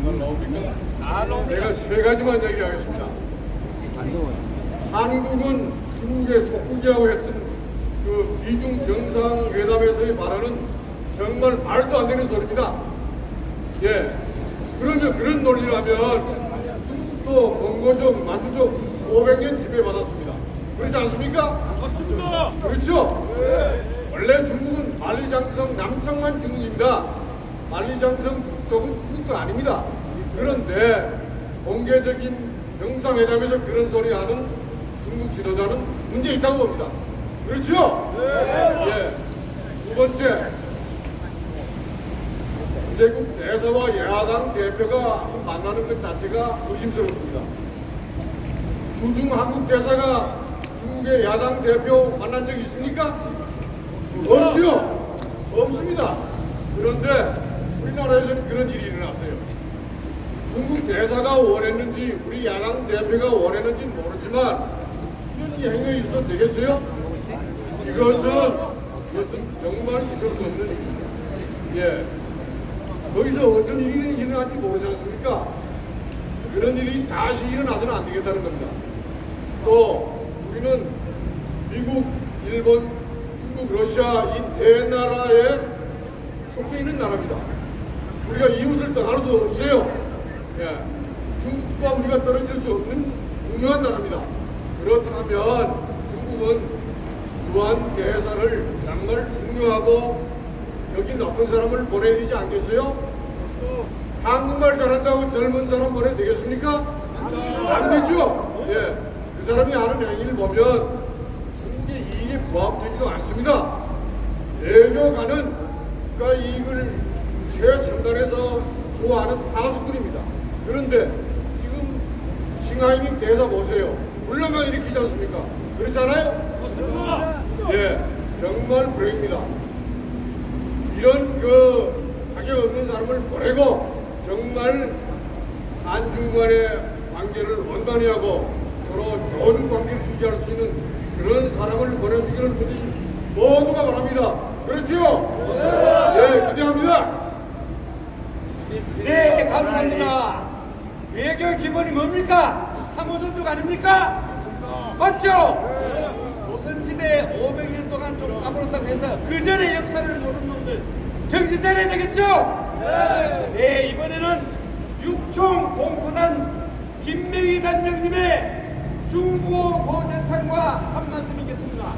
안 나옵니까? 안 나옵니다. 내가 세 가지만 얘기하겠습니다. 한국은 중국의 속국이라고 했던 그 미중 정상회담에서의 발언은 정말 말도 안 되는 소리입니다. 예. 그러면 그런 논리라면 중국도 몽고족, 만주족 500년 지배받았습니다. 그렇지 않습니까? 맞습니다. 그렇죠? 원래 중국은 만리장성 남쪽만 중국입니다. 만리장성 북쪽은 중국도 아닙니다. 그런데 공개적인 정상회담에서 그런 소리 하는 중국 지도자는 문제 있다고 봅니다. 그렇죠? 예. 두 번째, 중국 대사와 야당 대표가 만나는 것 자체가 의심스럽습니다. 주중 한국 대사가 중국의 야당 대표 만난 적 있습니까? 없죠? 없습니다. 그런데 우리나라에서는 그런 일이 일어났어요. 중국 대사가 원했는지 우리 야당 대표가 원했는지 모르지만 이런 행위가 있어도 되겠어요? 이것은 정말 있을 수 없는 일입니다. 예. 거기서 어떤 일이 일어날지 모르지 않습니까? 그런 일이 다시 일어나서는 안 되겠다는 겁니다. 또 우리는 미국, 일본, 중국, 러시아 이 네 나라에 속해 있는 나라입니다. 우리가 이웃을 떠날 수 없어요. 예. 중국과 우리가 떨어질 수 없는 중요한 나라입니다. 그렇다면 중국은 주한 대사를 정말 중요하고 여기 높은 사람을 보내야 되지 않겠어요? 한국말 잘한다고 젊은 사람 보내야 되겠습니까? 안 되죠? 예. 그 사람이 하는 행위를 보면 중국의 이익에 부합되지도 않습니다. 외교관은 국가 이익을 최첨단에서 수호하는 파수꾼입니다. 그런데 지금 싱하이밍 대사 보세요. 물란만 일으키지 않습니까? 그렇잖아요? 맞습니다. 예, 정말 불행입니다. 이런 자격 없는 사람을 보내고 정말 한중 간의 관계를 원만히 하고 서로 좋은 관계를 유지할 수 있는 그런 사람을 보내주기를 우리 모두가 바랍니다. 그렇죠? 예, 기대합니다. 네, 감사합니다. 외교의 기본이 뭡니까? 상호존중 아닙니까? 맞죠? 조선시대 500년 동안 좀 까불었다고 해서 그 전에 역사를 모르는 놈들 정신 차려야 되겠죠? 네, 이번에는 육총 공소단 김명희 단장님의 중국어 고전창과 한 말씀 있겠습니다.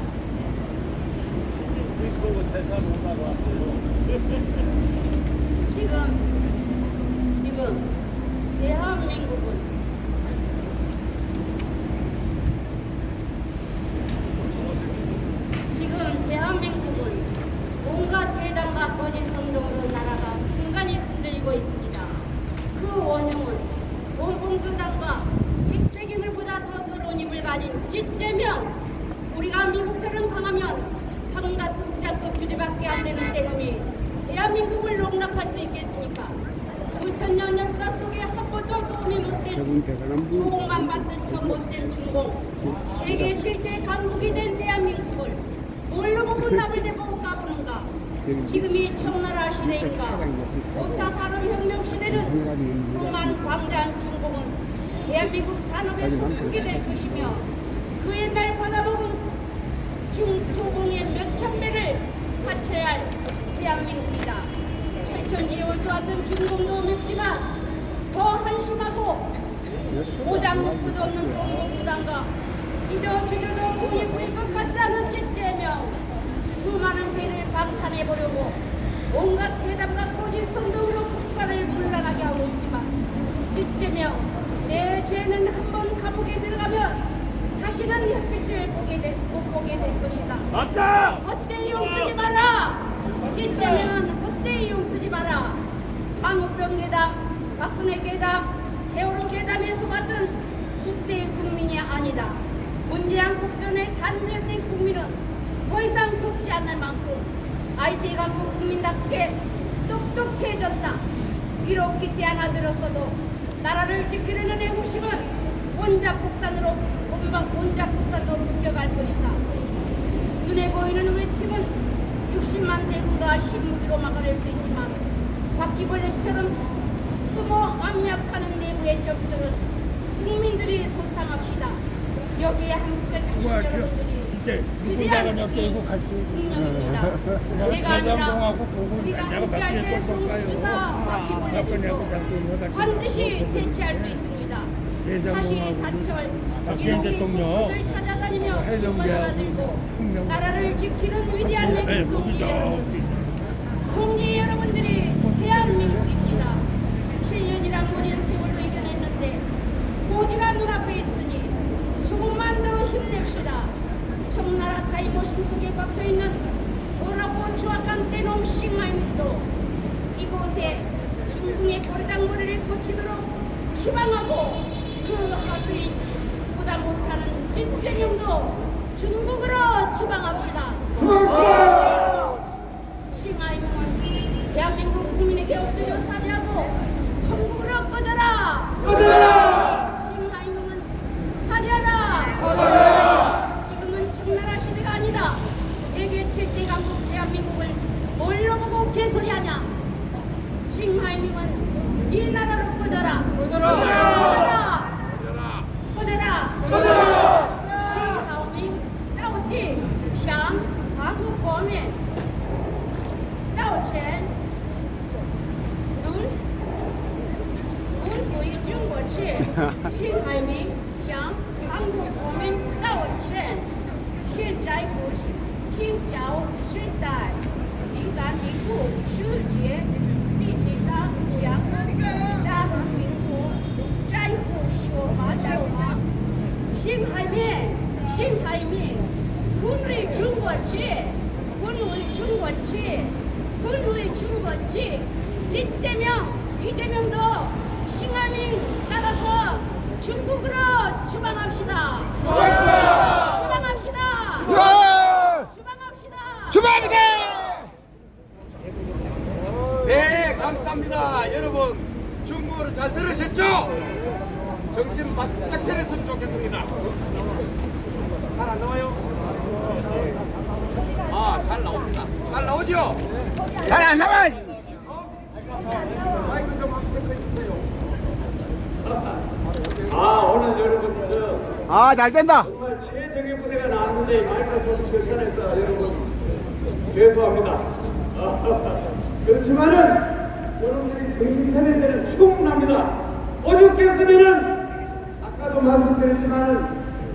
지금 대한민국은 온갖 괴담과 거짓 선동으로 나라가 순간히 흔들리고 있습니다. 그 원흉은 돈봉투당과 빅백임을보다 더 더러운 힘을 가진 찌재명. 우리가 미국처럼 강하면 한갓 국장급 주제밖에 안 되는 때놈이 대한민국을 농락할 수 있겠습니까? 수천 년 역사 속에 한 번도 도움이 못된 조공만 받는 저 못된 중공, 세계 7대 강국이 된 대한민국을 뭘로 보고 납을 대보고 까부는가? 지금이 청나라 시대인가? 5차 산업혁명 시대는 그만 광대한 중공은 대한민국 산업의 수국이 될 것이며 그 옛날 받아먹은 중조공의 몇천 배를 바쳐야 할 대한민국이다. 철천지 원수왔던 중공도 맵지만 더 한심하고 보장 목표도 없는 동국부당과 지도 죽여도 돈이 부릴 것 같지 않은 찌재명. 수많은 죄를 방탄해보려고 온갖 괴담과 거짓 선동으로 국가를 문란하게 하고 있지만 찌재명, 내 죄는 한번 감옥에 들어가면 다시는 햇빛을 못 보게 될 것이다. 맞다! 헛되이 용쓰지 마라! 찌재명은 헛되이 용쓰지 마라! 광우병 괴담, 박근혜 괴담, 세월호 괴담에 속았던 국대의 국민이 아니다. 문재인 국전에 단련된 국민은 더 이상 속지 않을 만큼 IT 강국 국민답게 똑똑해졌다. 비록 기대 하나 들었어도 나라를 지키려는 애국심은 원자폭탄으로 원자폭탄도 공격할 것이다. 눈에 보이는 외침은 60만 대군과 신무기로 막아낼 수 있지만 바퀴벌레처럼 숨어 압력하는 내부의 적들은 국민들이 소탕합시다. 여기에 함께 하신 여러분들이 위대한 국력입니다. 내가 아니라 우리가 함께할 때 주사 바퀴 보내들고 반드시 대체할 수 있습니다. 사시 사철 이렇게 곳곳을 찾아다니며 번호가 들고 나라를 지키는 위대한 외국 동지 여러분, 동지 여러분들이 대한민국입니다. 7년이란 오랜 세월도 이겨냈는데 고지가 눈앞에 있으니 조금만 더 힘냅시다. 청나라 타이머신 속에 박혀있는 더럽고 추악한 때놈 싱하이민도 이곳에 중궁의 버르장머리를 고치도록 추방하고 그 하수인 보다 못하는 진재명도 중국으로 추방합시다. 싱하이민은 대한민국 국민에게 엎드려 사죄하고 천국으로 꺼져라. 싱하이민은 사죄하라. 지금은 청나라 시대가 아니다. 세계 7대 강국 대한민국을 뭘로 보고 개소리하냐. 싱하이밍은 이 나라로 꺼져라. 꺼져라. 싱하이밍 따오지 샹 한국 거면 따오첸 눈 보이게 준 거지. 싱하이밍 샹 한국 거면 따오첸 실자이고 신자오 실달 인간 이구 실제 디지털 지향 대한민국 자유국 쇼마자오마 싱하이밍 군을 준 거지. 이재명도 싱하이밍 따라서 중국으로 추방합시다. 주방합니다. 네, 감사합니다. 여러분, 중국어로 잘 들으셨죠? 정신 바짝 차렸으면 좋겠습니다. 잘 안 나와요? 아, 잘 나옵니다. 잘 나오죠? 잘 안 나와. 마이크 좀 한번 체크해 주세요. 아, 오늘 여러분, 아, 잘 된다. 정말 최적의 무대가 나왔는데 마이크가 좀 실천해서 여러분 죄송합니다. 그렇지만은 여러분들이 정신 차릴 때는 충분합니다. 오죽했으면은 아까도 말씀드렸지만은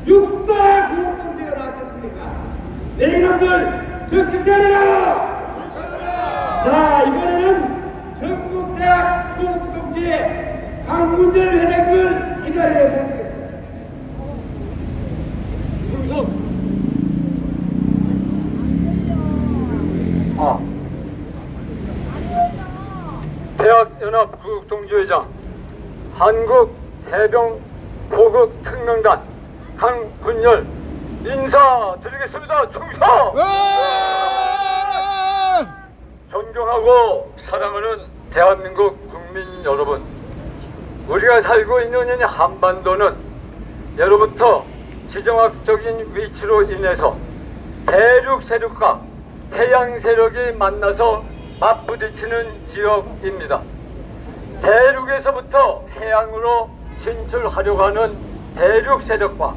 육사 구호동지가 나왔겠습니까? 네 이놈들 정신 차리라! 자, 이번에는 전국대학 구호동지의 강군절 회장을 이 자리에 모시겠습니다. 충성! 대학연합구국동지회장 한국해병보급특명단 강군열 인사드리겠습니다. 충성! 존경하고 사랑하는 대한민국 국민 여러분, 우리가 살고 있는 이 한반도는 예로부터 지정학적인 위치로 인해서 대륙 세력과 해양 세력이 만나서 맞부딪히는 지역입니다. 대륙에서부터 해양으로 진출하려고 하는 대륙 세력과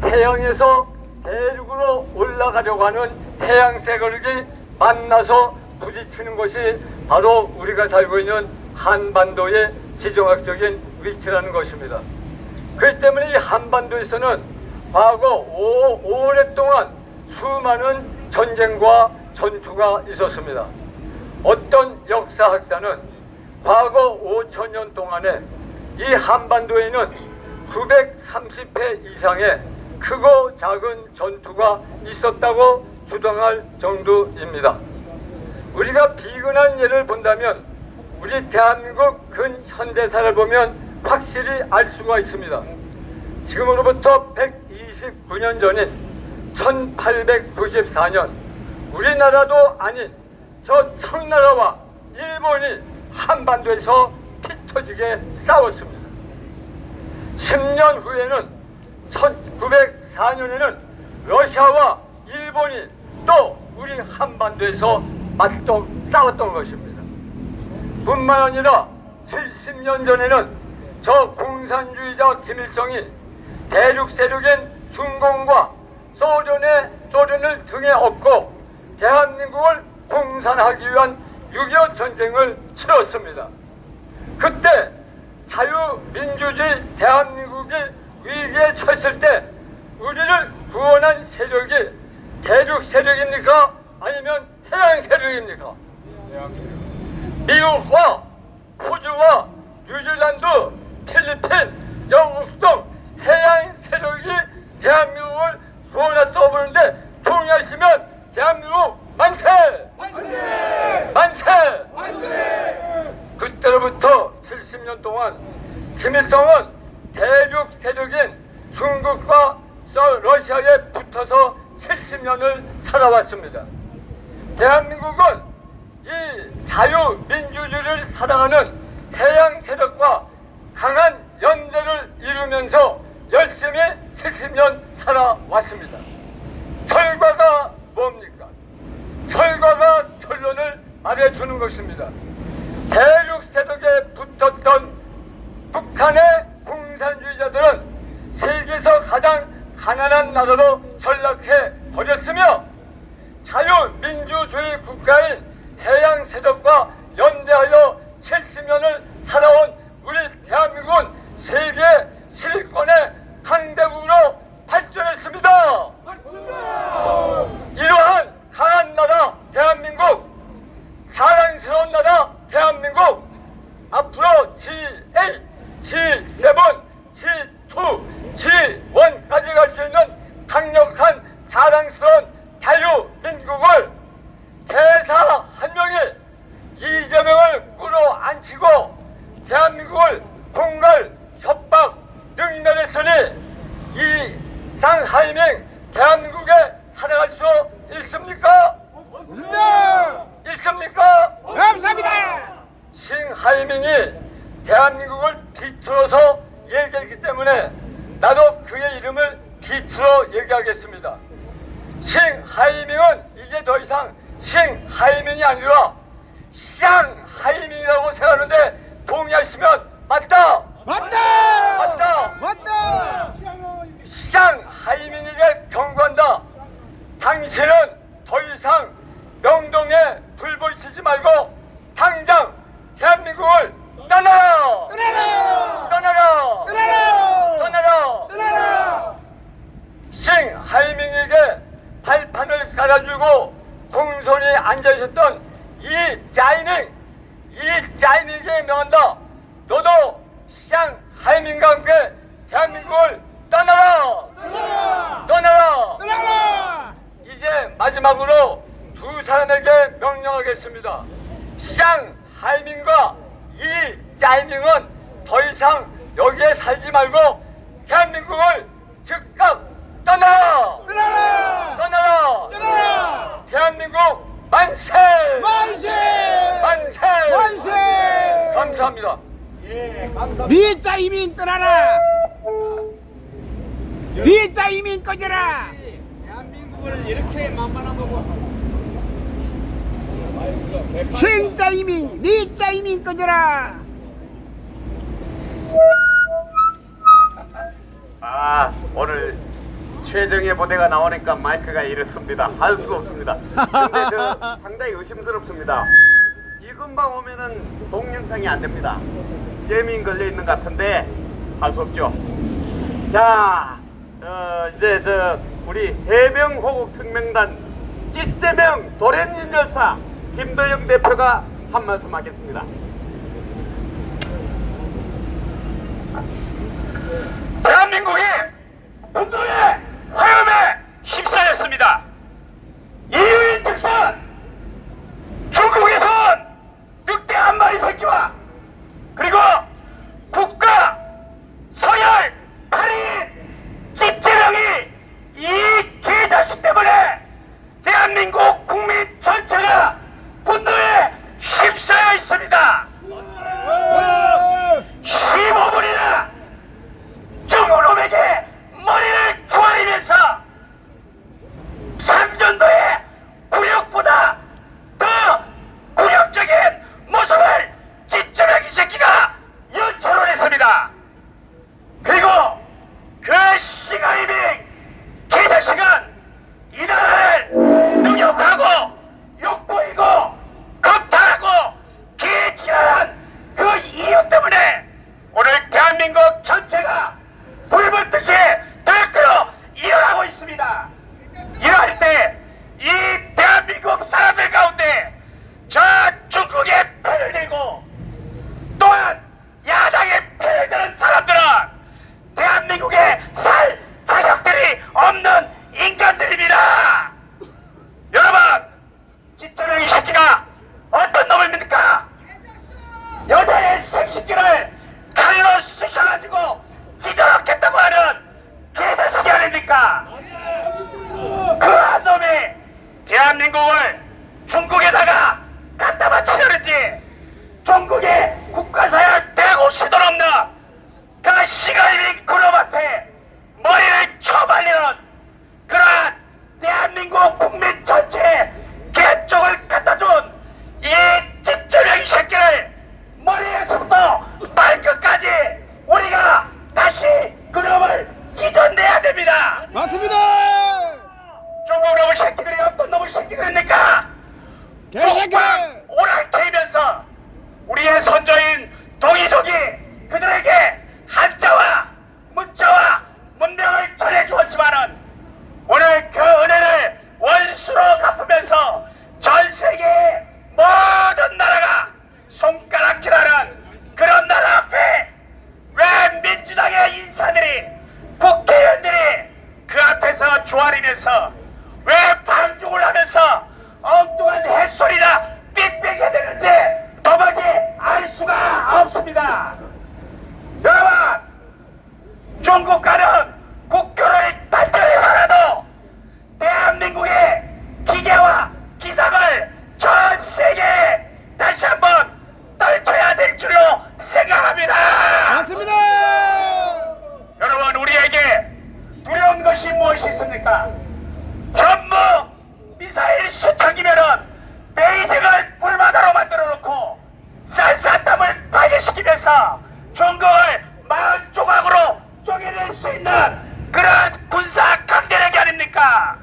해양에서 대륙으로 올라가려고 하는 해양 세력이 만나서 부딪히는 것이 바로 우리가 살고 있는 한반도의 지정학적인 위치라는 것입니다. 그렇기 때문에 이 한반도에서는 과거 오랫동안 수많은 전쟁과 전투가 있었습니다. 어떤 역사학자는 과거 5천년 동안에 이 한반도에는 930회 이상의 크고 작은 전투가 있었다고 주장할 정도입니다. 우리가 비근한 예를 본다면 우리 대한민국 근현대사를 보면 확실히 알 수가 있습니다. 지금으로부터 129년 전인 1894년 우리나라도 아닌 저 청나라와 일본이 한반도에서 피 터지게 싸웠습니다. 10년 후에는 1904년에는 러시아와 일본이 또 우리 한반도에서 맞서 싸웠던 것입니다. 뿐만 아니라 70년 전에는 저 공산주의자 김일성이 대륙 세력인 중공과 소련을 등에 업고 대한민국을 공산하기 위한 6.25 전쟁을 치렀습니다. 그때 자유민주주의 대한민국이 위기에 처했을 때 우리를 구원한 세력이 대륙 세력입니까? 아니면 해양 세력입니까? 미국과 호주와 뉴질랜드, 필리핀, 영국 등 해양 세력이 대한민국을 구원했다고 보는데 동의하시면 대한민국 만세! 만세! 만세! 만세! 그때로부터 70년 동안 김일성은 대륙 세력인 중국과 러시아에 붙어서 70년을 살아왔습니다. 대한민국은 이 자유민주주의를 사랑하는 해양 세력과 강한 연대를 이루면서 열심히 70년 살아왔습니다. 결과가 뭡니까? 결과가 결론을 말해주는 것입니다. 대륙 세력에 붙었던 북한의 공산주의자들은 세계에서 가장 가난한 나라로 전락해 버렸으며 자유민주주의 국가인 해양 세력과 연대하여 70년을 살아온 우리 대한민국은 세계 실권의 강대국으로 발전했습니다. 이러한 강한 나라 대한민국, 자랑스러운 나라 대한민국, 앞으로 G8, G7, G2, G1까지 갈 수 있는 강력한 자랑스러운 자유민국을 대사 한 명이 이재명을 끌어안치고 대한민국을 공갈, 협박, 능멸했으니 이 상하이밍 대한민국에 살아갈 수 있습니까? 있습니까? 감사합니다. 싱하이밍이 대한민국을 비틀어서 얘기했기 때문에 나도 그의 이름을 비틀어 얘기하겠습니다. 싱하이밍은 이제 더 이상 싱하이밍이 아니라 샹하이밍이라고 생각하는데 동의하시면 맞다! 맞다! 맞다! 맞다! 샹하이밍에게 경고한다. 당신은 더 이상 명동에 불보이치지 말고 당장 대한민국을 떠나라! 떠나라! 떠나라! 떠나라! 떠나라! 떠나라! 싱하이밍에게 발판을 깔아주고 공손히 앉아있었던 이짜이밍에게 명한다. 너도 샹하이밍과 함께 대한민국을 떠나라! 떠나라! 떠나라! 떠나라! 이제 마지막으로 두 사람에게 명령하겠습니다. 샹하이밍과 이짜이밍은 더 이상 여기에 살지 말고 대한민국을 즉각 떠나라! 떠나라! 떠나라! 떠나라! 대한민국 만세! 만세! 만세! 만세! 감사합니다. 리짜 이민 떠나라! 리짜 이민 꺼져라! 대한민국을 이렇게 만만하고 싱짜 이민, 리짜 이민 꺼져라! 오늘 최정예 부대가 나오니까 마이크가 이렇습니다. 할 수 없습니다. 근데 저 상당히 의심스럽습니다. 이 근방 오면은 동영상이 안 됩니다. 재미인 걸려 있는 것 같은데 할 수 없죠. 자, 이제 우리 해병호국 특명단 찌재명 도련님 열사 김도영 대표가 한 말씀 하겠습니다. 대한민국이 분노의 화염에 휩싸였습니다. 이유인 즉슨 중국에서 늑대 한 마리 새끼와 그리고 국가 서열 8인 찌찌령이 이 개자식 때문에 대한민국 국민 전체가 분노에 휩싸여 있습니다. 15분이나 대한민국 전체가 불붙듯이 들끓어 일어나고 있습니다. 이럴 때 이 대한민국 사람들 가운데 저 중국의 편을 들고 또한 야당의 편을 드는 사람들은 대한민국에 살 자격들이 없는 인간들입니다. 여러분, 진짜로 이 새끼가 어떤 놈입니까? 여자의 생식기를 칼로 쑤셔가지고 찢어놓겠다고 하는 개자식이 아닙니까? 그한 놈이 대한민국을 중국에다가 갖다 바치려는지 중국의 국가사열 150도 넘는 그 시가이민 그룹 앞에 머리를 쳐발리는 그러한 대한민국 국민 전체에 개쪽을 갖다 준 이 찌쩌명이 새끼를 머리에서부터 발끝까지 우리가 다시 그놈을 찢어내야 됩니다. 맞습니다. 중국 놈의 새끼들이 어떤 놈의 새끼들입니까? 개새끼! 오락태이면서 우리의 선조인 동이족이 그들에게 한자와 문자와 문명을 전해주었지만은 오늘 그 은혜를 원수로 갚으면서 전 세계의 모든 나라가 손가락질하는 그런 나라 앞에 왜 민주당의 인사들이 국회의원들이 그 앞에서 조아리면서 왜 방종을 하면서 엉뚱한 햇소리나 삑삑해야 되는지 도무지 알 수가 없습니다. 여러분, 중국과는 국교를 단절해서라도 대한민국의 기계와 기상을 전 세계에 다시 한번 떨쳐야 될 줄로 생각합니다. 맞습니다. 여러분, 우리에게 두려운 것이 무엇이 있습니까? 현무 미사일 수천 기면은 베이징을 불바다로 만들어 놓고 산산땀을 파괴시키면서 중국을 40조각으로 쪼개낼 수 있는 그런 군사 강대력이 아닙니까?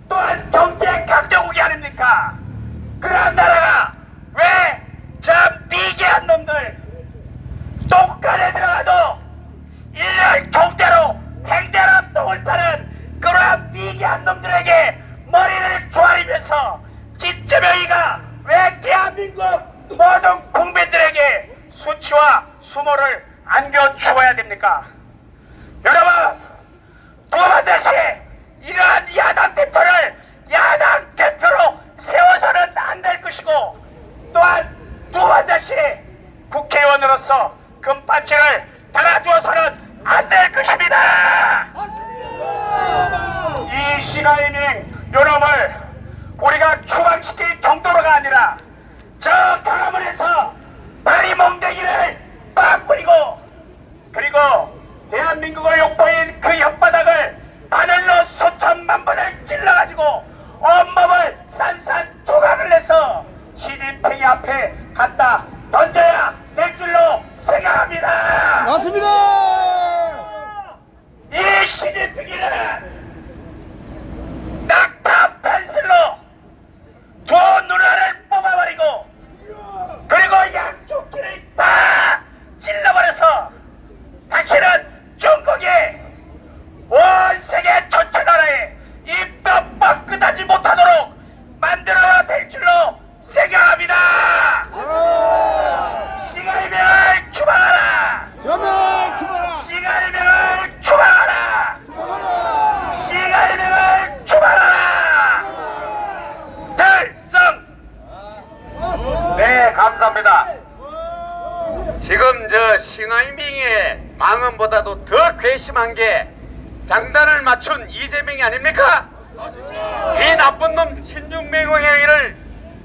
또한 경제 강대국이 아닙니까? 그런 나라가 왜 저 미개한 놈들 똥간에 들어가도 1년 경대로 행대로 똥을 싸는 그러한 미개한 놈들에게 머리를 조아리면서 찌쩌명이가 왜 대한민국 모든 국민들에게 수치와 수모를 안겨 주어야 됩니까? 여러분, 또 반드시 이러한 야당 대표를 야당 대표로 세워서는 안 될 것이고 또한 또 반드시 국회의원으로서 금반지를 달아주어서는 안 될 것입니다. 이 시가이밍 요놈을 우리가 추방시킬 정도로가 아니라 저 강화문에서 다리 몽댕이를 빡 뿌리고 그리고 대한민국을 욕보인 그 혓바닥을 바늘로 수천만 번을 찔러가지고 온몸을 산산조각을 내서 시진핑이 앞에 갖다 던져야 될 줄로 생각합니다. 맞습니다. 이 시진핑이는 낙타 펜슬로 두 눈알을 뽑아버리고 그리고 양쪽 귀를 다 찔러버려서 다시는 중국이 온 세계 전체 나라에 입도 뻥끗하지 못하도록 만들어야 될 줄로 생각합니다. 시가이명을 추방하라. 전면 추방하라. 시가이명을 추방하라. 시가이명을 추방하라. 결성. 네, 감사합니다. 지금 저 싱하이밍의 망언보다도 더 괘씸한 게 장단을 맞춘 이재명이 아닙니까? 이 나쁜 놈 친중맹의 행위를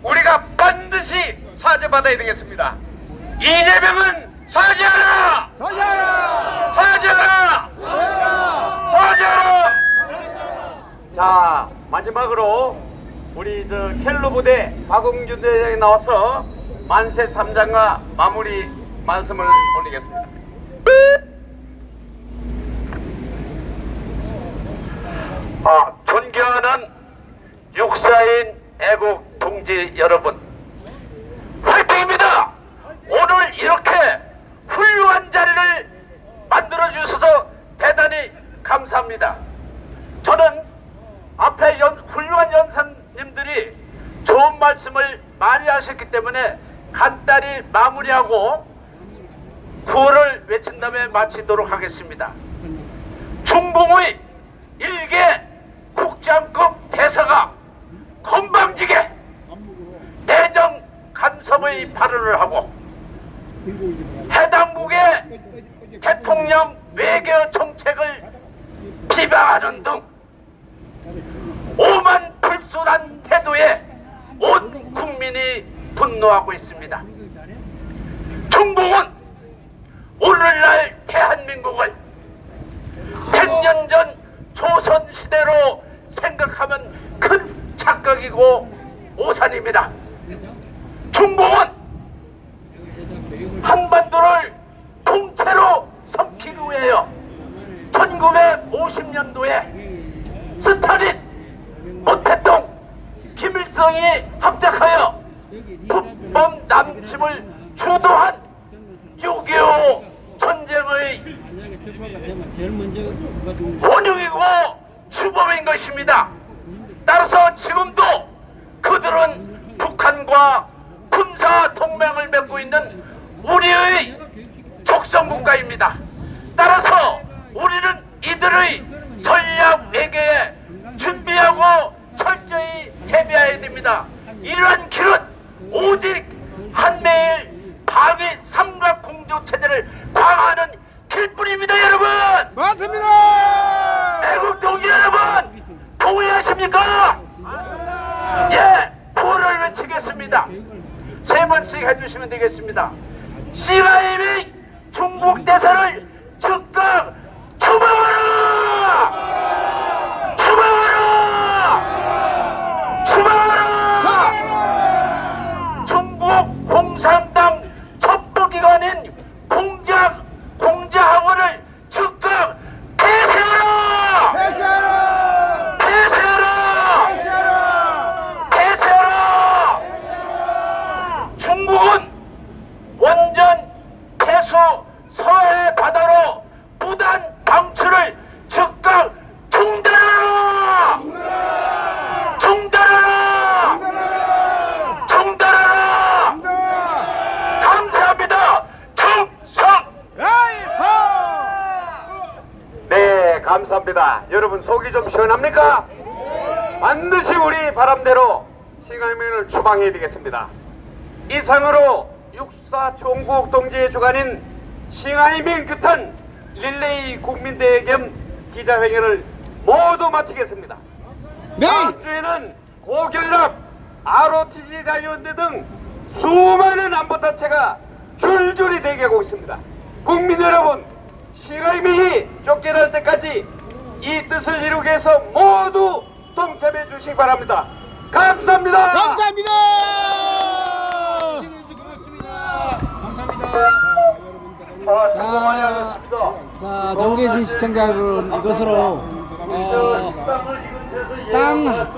우리가 반드시 사죄받아야 되겠습니다. 이재명은 사죄하라! 사죄하라. 사죄하라! 사죄하라! 자, 마지막으로 우리 저 켈로 부대 박응준 대장이 나와서 만세 3장과 마무리 말씀을 올리겠습니다. 존경하는 육사인 애국 동지 여러분, 화이팅입니다. 오늘 이렇게 훌륭한 자리를 만들어 주셔서 대단히 감사합니다. 저는 앞에 훌륭한 연사님들이 좋은 말씀을 많이 하셨기 때문에 간단히 마무리하고 구호를 외친 다음에 마치도록 하겠습니다. 중공의 일개 국장급 대사가 건방지게 대정 간섭의 발언을 하고 해당국의 대통령 외교 정책을 비방하는 등 오만불순한 태도에 온 국민이 분노하고 있습니다. 중공은 오늘날 대한민국을 100년 전 조선시대로 생각하면 큰 착각이고 오산입니다. 중공은 한반도를 통째로 섞기 위하여 1950년도에 스탈린, 모태동, 김일성이 합작하여 북범 남침을 주도한 6.25 전쟁의 원흉이고 주범인 것입니다. 따라서 지금도 그들은 북한과 군사 동맹을 맺고 있는 우리의 적성국가입니다. 따라서 우리는 이들의 전략 외교에 준비하고 철저히 대비해야 됩니다. 이러한 길은 오직 한미일 방위 삼각공조 체제를 강화하는 길뿐입니다. 여러분, 맞습니다. 애국 동지 여러분, 동의하십니까? 예, 구호를 외치겠습니다. 세 번씩 해주시면 되겠습니다. 시가이밍 중국 대사를 즉각 추방하라! 추방하라! 추방하라! 중국 공산당 첩보기관인 공자학원을 즉각 폐쇄하라! 폐쇄하라! 폐쇄하라! 폐쇄하라! 폐쇄하라! 중국은 원전 폐수 서해 바다로 무단 방출을 즉각 중단하라! 중단하라! 중단하라! 감사합니다. 충성! 네, 감사합니다. 여러분 속이 좀 시원합니까? 반드시 우리 바람대로 싱하이밍을 추방해야 되겠습니다. 이상으로 육사 총국 동지의 주관인 싱하이밍 규탄 릴레이 국민대회 겸 기자회견을 모두 마치겠습니다. 다음 주에는 고결합, ROTC 자유연대 등 수많은 안보단체가 줄줄이 대기하고 있습니다. 국민 여러분, 싱하이밍이 쫓겨날 때까지 이 뜻을 이루기 위해서 모두 동참해 주시기 바랍니다. 감사합니다. 감사합니다. 자, 정계신 시청자 여러분, 이것으로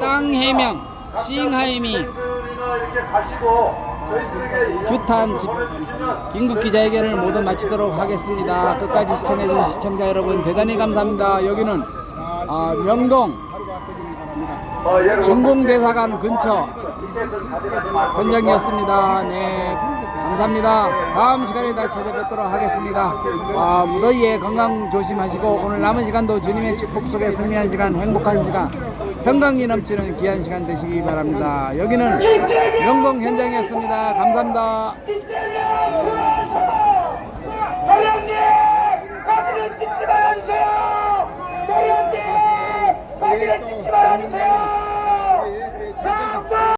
땅 해명 싱하이밍 규탄 긴급 기자회견을 모두 마치도록 하겠습니다. 끝까지 시청해주신 시청자 여러분 대단히 감사합니다. 여기는 명동 중공대사관 근처 현장이었습니다. 네, 감사합니다. 다음 시간에 다시 찾아뵙도록 하겠습니다. 무더위에 건강 조심하시고 오늘 남은 시간도 주님의 축복 속에 승리한 시간, 행복한 시간, 평강이 넘치는 귀한 시간 되시기 바랍니다. 여기는 명동 현장이었습니다. 감사합니다. 도련님! 거기를 짓지 말아주세요! 도련님! 거기를 짓지 말아주세요!